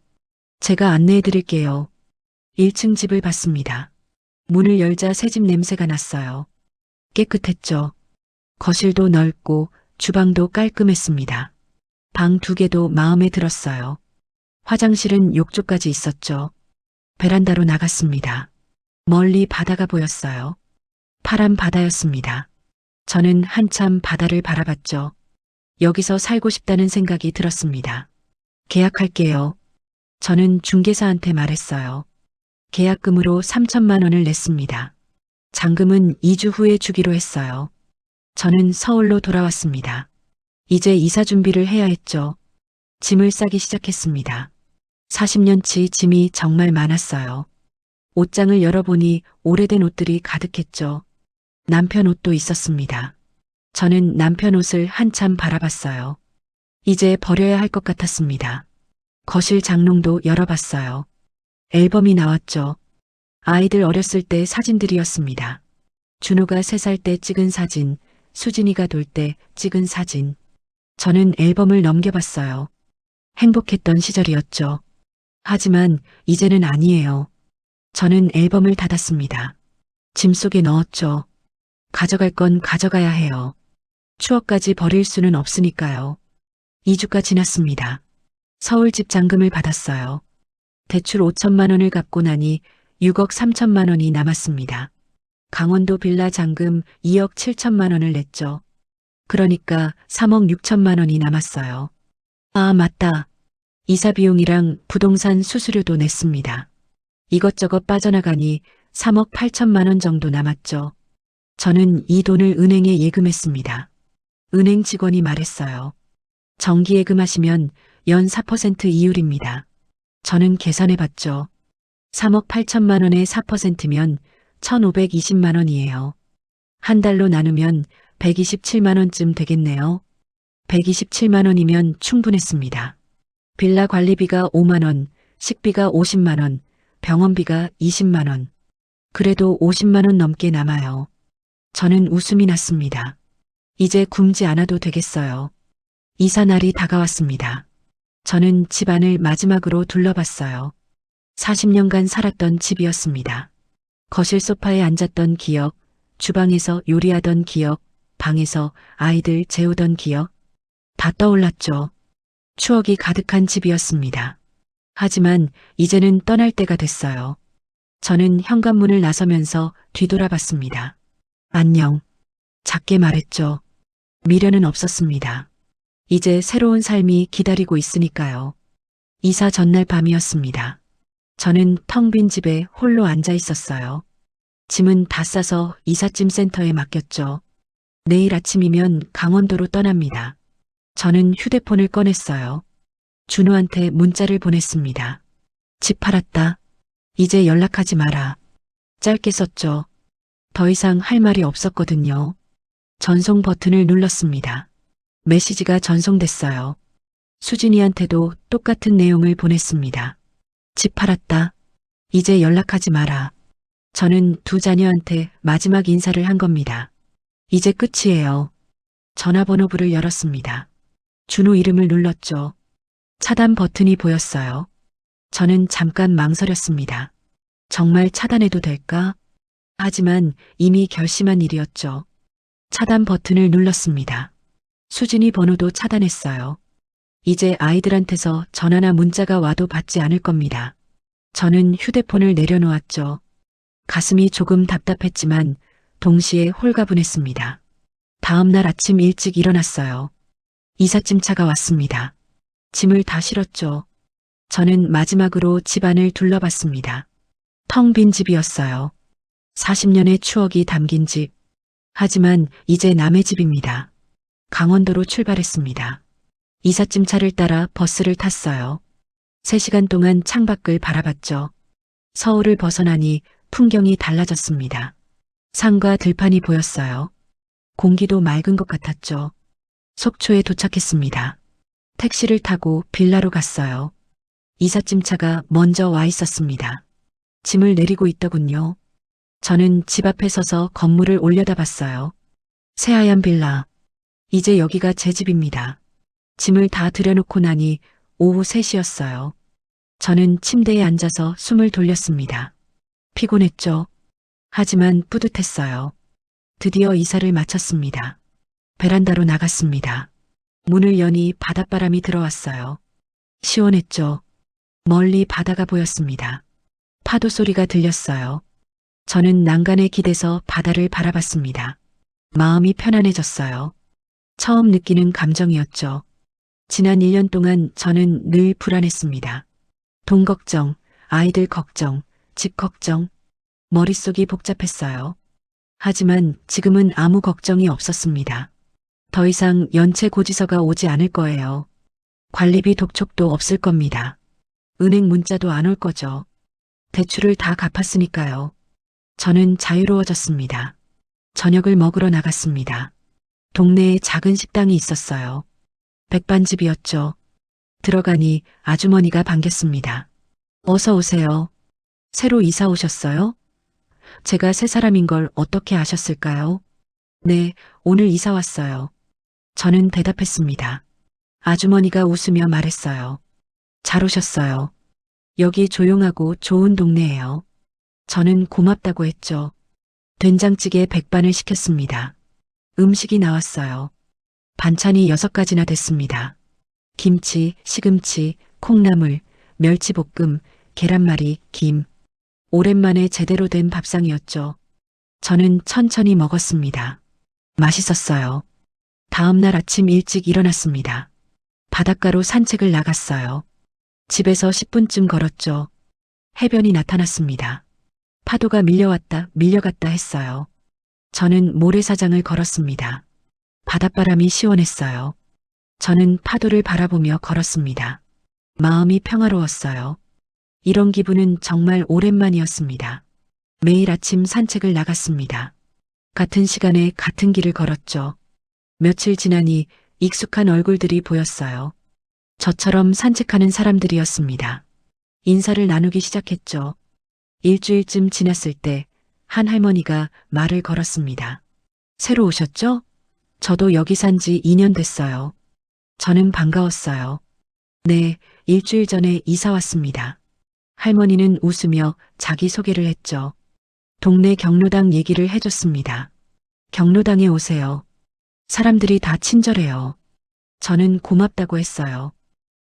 제가 안내해 드릴게요. 1층 집을 봤습니다. 문을 열자 새집 냄새가 났어요. 깨끗했죠. 거실도 넓고 주방도 깔끔했습니다. 방 2개도 마음에 들었어요. 화장실은 욕조까지 있었죠. 베란다로 나갔습니다. 멀리 바다가 보였어요. 파란 바다였습니다. 저는 한참 바다를 바라봤죠. 여기서 살고 싶다는 생각이 들었습니다. 계약할게요. 저는 중개사한테 말했어요. 계약금으로 3천만 원을 냈습니다. 잔금은 2주 후에 주기로 했어요. 저는 서울로 돌아왔습니다. 이제 이사 준비를 해야 했죠. 짐을 싸기 시작했습니다. 40년치 짐이 정말 많았어요. 옷장을 열어보니 오래된 옷들이 가득했죠. 남편 옷도 있었습니다. 저는 남편 옷을 한참 바라봤어요. 이제 버려야 할 것 같았습니다. 거실 장롱도 열어봤어요. 앨범이 나왔죠. 아이들 어렸을 때 사진들이었습니다. 준호가 3살 때 찍은 사진, 수진이가 돌 때 찍은 사진. 저는 앨범을 넘겨봤어요. 행복했던 시절이었죠. 하지만 이제는 아니에요. 저는 앨범을 닫았습니다. 짐 속에 넣었죠. 가져갈 건 가져가야 해요. 추억까지 버릴 수는 없으니까요. 2주가 지났습니다. 서울집 잔금을 받았어요. 대출 5천만 원을 갚고 나니 6억 3천만 원이 남았습니다. 강원도 빌라 잔금 2억 7천만 원을 냈죠. 그러니까 3억 6천만 원이 남았어요. 아, 맞다. 이사 비용이랑 부동산 수수료도 냈습니다. 이것저것 빠져나가니 3억 8천만 원 정도 남았죠. 저는 이 돈을 은행에 예금했습니다. 은행 직원이 말했어요. 정기 예금하시면 연 4% 이율입니다. 저는 계산해봤죠. 3억 8천만 원에 4%면 1,520만 원이에요. 한 달로 나누면 127만 원쯤 되겠네요. 127만 원이면 충분했습니다. 빌라 관리비가 5만 원, 식비가 50만 원, 병원비가 20만 원. 그래도 50만 원 넘게 남아요. 저는 웃음이 났습니다. 이제 굶지 않아도 되겠어요. 이사 날이 다가왔습니다. 저는 집안을 마지막으로 둘러봤어요. 40년간 살았던 집이었습니다. 거실 소파에 앉았던 기억, 주방에서 요리하던 기억, 방에서 아이들 재우던 기억, 다 떠올랐죠. 추억이 가득한 집이었습니다. 하지만 이제는 떠날 때가 됐어요. 저는 현관문을 나서면서 뒤돌아봤습니다. 안녕. 작게 말했죠. 미련은 없었습니다. 이제 새로운 삶이 기다리고 있으니까요. 이사 전날 밤이었습니다. 저는 텅 빈 집에 홀로 앉아 있었어요. 짐은 다 싸서 이삿짐 센터에 맡겼죠. 내일 아침이면 강원도로 떠납니다. 저는 휴대폰을 꺼냈어요. 준호한테 문자를 보냈습니다. 집 팔았다. 이제 연락하지 마라. 짧게 썼죠. 더 이상 할 말이 없었거든요. 전송 버튼을 눌렀습니다. 메시지가 전송됐어요. 수진이한테도 똑같은 내용을 보냈습니다. 집 팔았다. 이제 연락하지 마라. 저는 두 자녀한테 마지막 인사를 한 겁니다. 이제 끝이에요. 전화번호부를 열었습니다. 준호 이름을 눌렀죠. 차단 버튼이 보였어요. 저는 잠깐 망설였습니다. 정말 차단해도 될까? 하지만 이미 결심한 일이었죠. 차단 버튼을 눌렀습니다. 수진이 번호도 차단했어요. 이제 아이들한테서 전화나 문자가 와도 받지 않을 겁니다. 저는 휴대폰을 내려놓았죠. 가슴이 조금 답답했지만 동시에 홀가분했습니다. 다음 날 아침 일찍 일어났어요. 이삿짐차가 왔습니다. 짐을 다 실었죠. 저는 마지막으로 집안을 둘러봤습니다. 텅 빈 집이었어요. 40년의 추억이 담긴 집. 하지만 이제 남의 집입니다. 강원도로 출발했습니다. 이삿짐차를 따라 버스를 탔어요. 3시간 동안 창밖을 바라봤죠. 서울을 벗어나니 풍경이 달라졌습니다. 산과 들판이 보였어요. 공기도 맑은 것 같았죠. 속초에 도착했습니다. 택시를 타고 빌라로 갔어요. 이삿짐차가 먼저 와 있었습니다. 짐을 내리고 있더군요. 저는 집 앞에 서서 건물을 올려다봤어요. 새하얀 빌라. 이제 여기가 제 집입니다. 짐을 다 들여놓고 나니 오후 3시였어요. 저는 침대에 앉아서 숨을 돌렸습니다. 피곤했죠. 하지만 뿌듯했어요. 드디어 이사를 마쳤습니다. 베란다로 나갔습니다. 문을 여니 바닷바람이 들어왔어요. 시원했죠. 멀리 바다가 보였습니다. 파도 소리가 들렸어요. 저는 난간에 기대서 바다를 바라봤습니다. 마음이 편안해졌어요. 처음 느끼는 감정이었죠. 지난 1년 동안 저는 늘 불안했습니다. 돈 걱정, 아이들 걱정, 집 걱정, 머릿속이 복잡했어요. 하지만 지금은 아무 걱정이 없었습니다. 더 이상 연체 고지서가 오지 않을 거예요. 관리비 독촉도 없을 겁니다. 은행 문자도 안 올 거죠. 대출을 다 갚았으니까요. 저는 자유로워졌습니다. 저녁을 먹으러 나갔습니다. 동네에 작은 식당이 있었어요. 백반집이었죠. 들어가니 아주머니가 반겼습니다. 어서 오세요. 새로 이사 오셨어요? 제가 새 사람인 걸 어떻게 아셨을까요? 네, 오늘 이사 왔어요. 저는 대답했습니다. 아주머니가 웃으며 말했어요. 잘 오셨어요. 여기 조용하고 좋은 동네예요. 저는 고맙다고 했죠. 된장찌개 백반을 시켰습니다. 음식이 나왔어요. 반찬이 6가지나 됐습니다. 김치, 시금치, 콩나물, 멸치볶음, 계란말이, 김. 오랜만에 제대로 된 밥상이었죠. 저는 천천히 먹었습니다. 맛있었어요. 다음 날 아침 일찍 일어났습니다. 바닷가로 산책을 나갔어요. 집에서 10분쯤 걸었죠. 해변이 나타났습니다. 파도가 밀려왔다 밀려갔다 했어요. 저는 모래사장을 걸었습니다. 바닷바람이 시원했어요. 저는 파도를 바라보며 걸었습니다. 마음이 평화로웠어요. 이런 기분은 정말 오랜만이었습니다. 매일 아침 산책을 나갔습니다. 같은 시간에 같은 길을 걸었죠. 며칠 지나니 익숙한 얼굴들이 보였어요. 저처럼 산책하는 사람들이었습니다. 인사를 나누기 시작했죠. 일주일쯤 지났을 때 한 할머니가 말을 걸었습니다. 새로 오셨죠? 저도 여기 산 지 2년 됐어요. 저는 반가웠어요. 네, 일주일 전에 이사 왔습니다. 할머니는 웃으며 자기소개를 했죠. 동네 경로당 얘기를 해줬습니다. 경로당에 오세요. 사람들이 다 친절해요. 저는 고맙다고 했어요.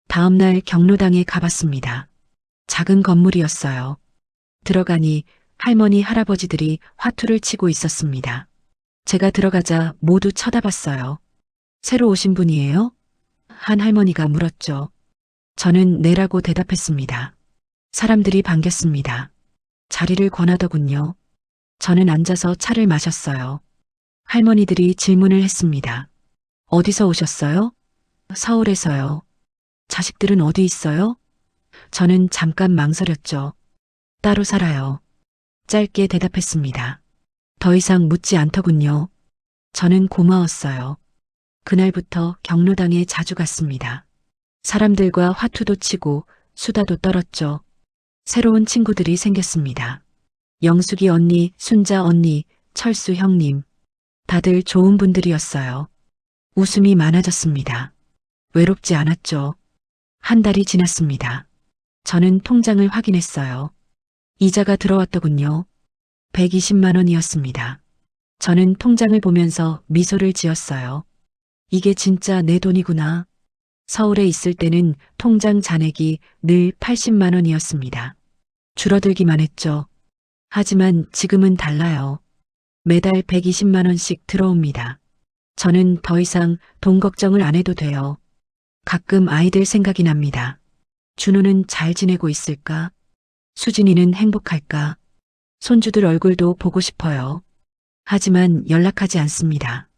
다음 날 경로당에 가봤습니다. 작은 건물이었어요. 들어가니 할머니, 할아버지들이 화투를 치고 있었습니다. 제가 들어가자 모두 쳐다봤어요. 새로 오신 분이에요? 한 할머니가 물었죠. 저는 네라고 대답했습니다. 사람들이 반겼습니다. 자리를 권하더군요. 저는 앉아서 차를 마셨어요. 할머니들이 질문을 했습니다. 어디서 오셨어요? 서울에서요. 자식들은 어디 있어요? 저는 잠깐 망설였죠. 따로 살아요. 짧게 대답했습니다. 더 이상 묻지 않더군요. 저는 고마웠어요. 그날부터 경로당에 자주 갔습니다. 사람들과 화투도 치고 수다도 떨었죠. 새로운 친구들이 생겼습니다. 영숙이 언니, 순자 언니, 철수 형님. 다들 좋은 분들이었어요. 웃음이 많아졌습니다. 외롭지 않았죠. 한 달이 지났습니다. 저는 통장을 확인했어요. 이자가 들어왔더군요. 120만 원이었습니다. 저는 통장을 보면서 미소를 지었어요. 이게 진짜 내 돈이구나. 서울에 있을 때는 통장 잔액이 늘 80만 원이었습니다. 줄어들기만 했죠. 하지만 지금은 달라요. 매달 120만 원씩 들어옵니다. 저는 더 이상 돈 걱정을 안 해도 돼요. 가끔 아이들 생각이 납니다. 준호는 잘 지내고 있을까? 수진이는 행복할까? 손주들 얼굴도 보고 싶어요. 하지만 연락하지 않습니다.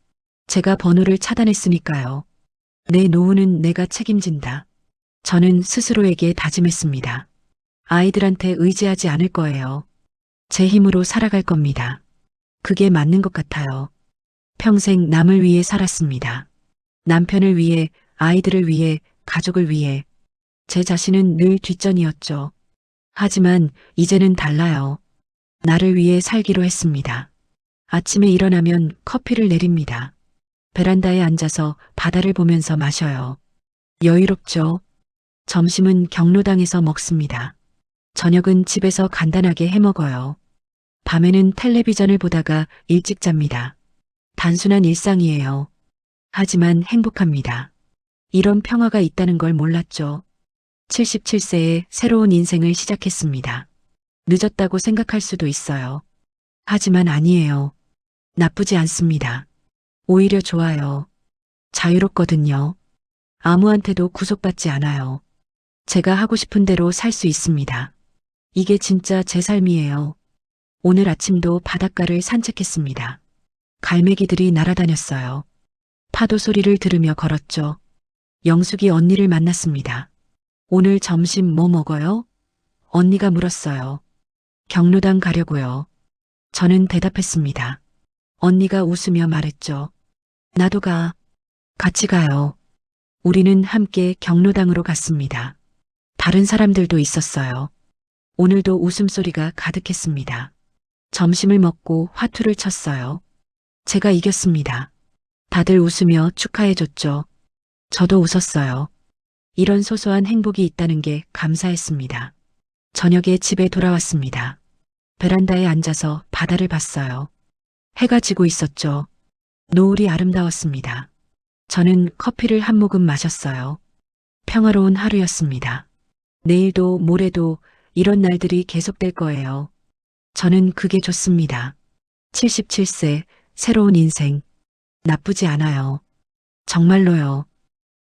제가 번호를 차단했으니까요. 내 노후는 내가 책임진다. 저는 스스로에게 다짐했습니다. 아이들한테 의지하지 않을 거예요. 제 힘으로 살아갈 겁니다. 그게 맞는 것 같아요. 평생 남을 위해 살았습니다. 남편을 위해, 아이들을 위해, 가족을 위해. 제 자신은 늘 뒷전이었죠. 하지만 이제는 달라요. 나를 위해 살기로 했습니다. 아침에 일어나면 커피를 내립니다. 베란다에 앉아서 바다를 보면서 마셔요. 여유롭죠? 점심은 경로당에서 먹습니다. 저녁은 집에서 간단하게 해 먹어요. 밤에는 텔레비전을 보다가 일찍 잡니다. 단순한 일상이에요. 하지만 행복합니다. 이런 평화가 있다는 걸 몰랐죠. 77세에 새로운 인생을 시작했습니다. 늦었다고 생각할 수도 있어요. 하지만 아니에요. 나쁘지 않습니다. 오히려 좋아요. 자유롭거든요. 아무한테도 구속받지 않아요. 제가 하고 싶은 대로 살 수 있습니다. 이게 진짜 제 삶이에요. 오늘 아침도 바닷가를 산책했습니다. 갈매기들이 날아다녔어요. 파도 소리를 들으며 걸었죠. 영숙이 언니를 만났습니다. 오늘 점심 뭐 먹어요? 언니가 물었어요. 경로당 가려고요. 저는 대답했습니다. 언니가 웃으며 말했죠. 나도 가. 같이 가요. 우리는 함께 경로당으로 갔습니다. 다른 사람들도 있었어요. 오늘도 웃음소리가 가득했습니다. 점심을 먹고 화투를 쳤어요. 제가 이겼습니다. 다들 웃으며 축하해줬죠. 저도 웃었어요. 이런 소소한 행복이 있다는 게 감사했습니다. 저녁에 집에 돌아왔습니다. 베란다에 앉아서 바다를 봤어요. 해가 지고 있었죠. 노을이 아름다웠습니다. 저는 커피를 한 모금 마셨어요. 평화로운 하루였습니다. 내일도 모레도 이런 날들이 계속될 거예요. 저는 그게 좋습니다. 77세, 새로운 인생. 나쁘지 않아요. 정말로요.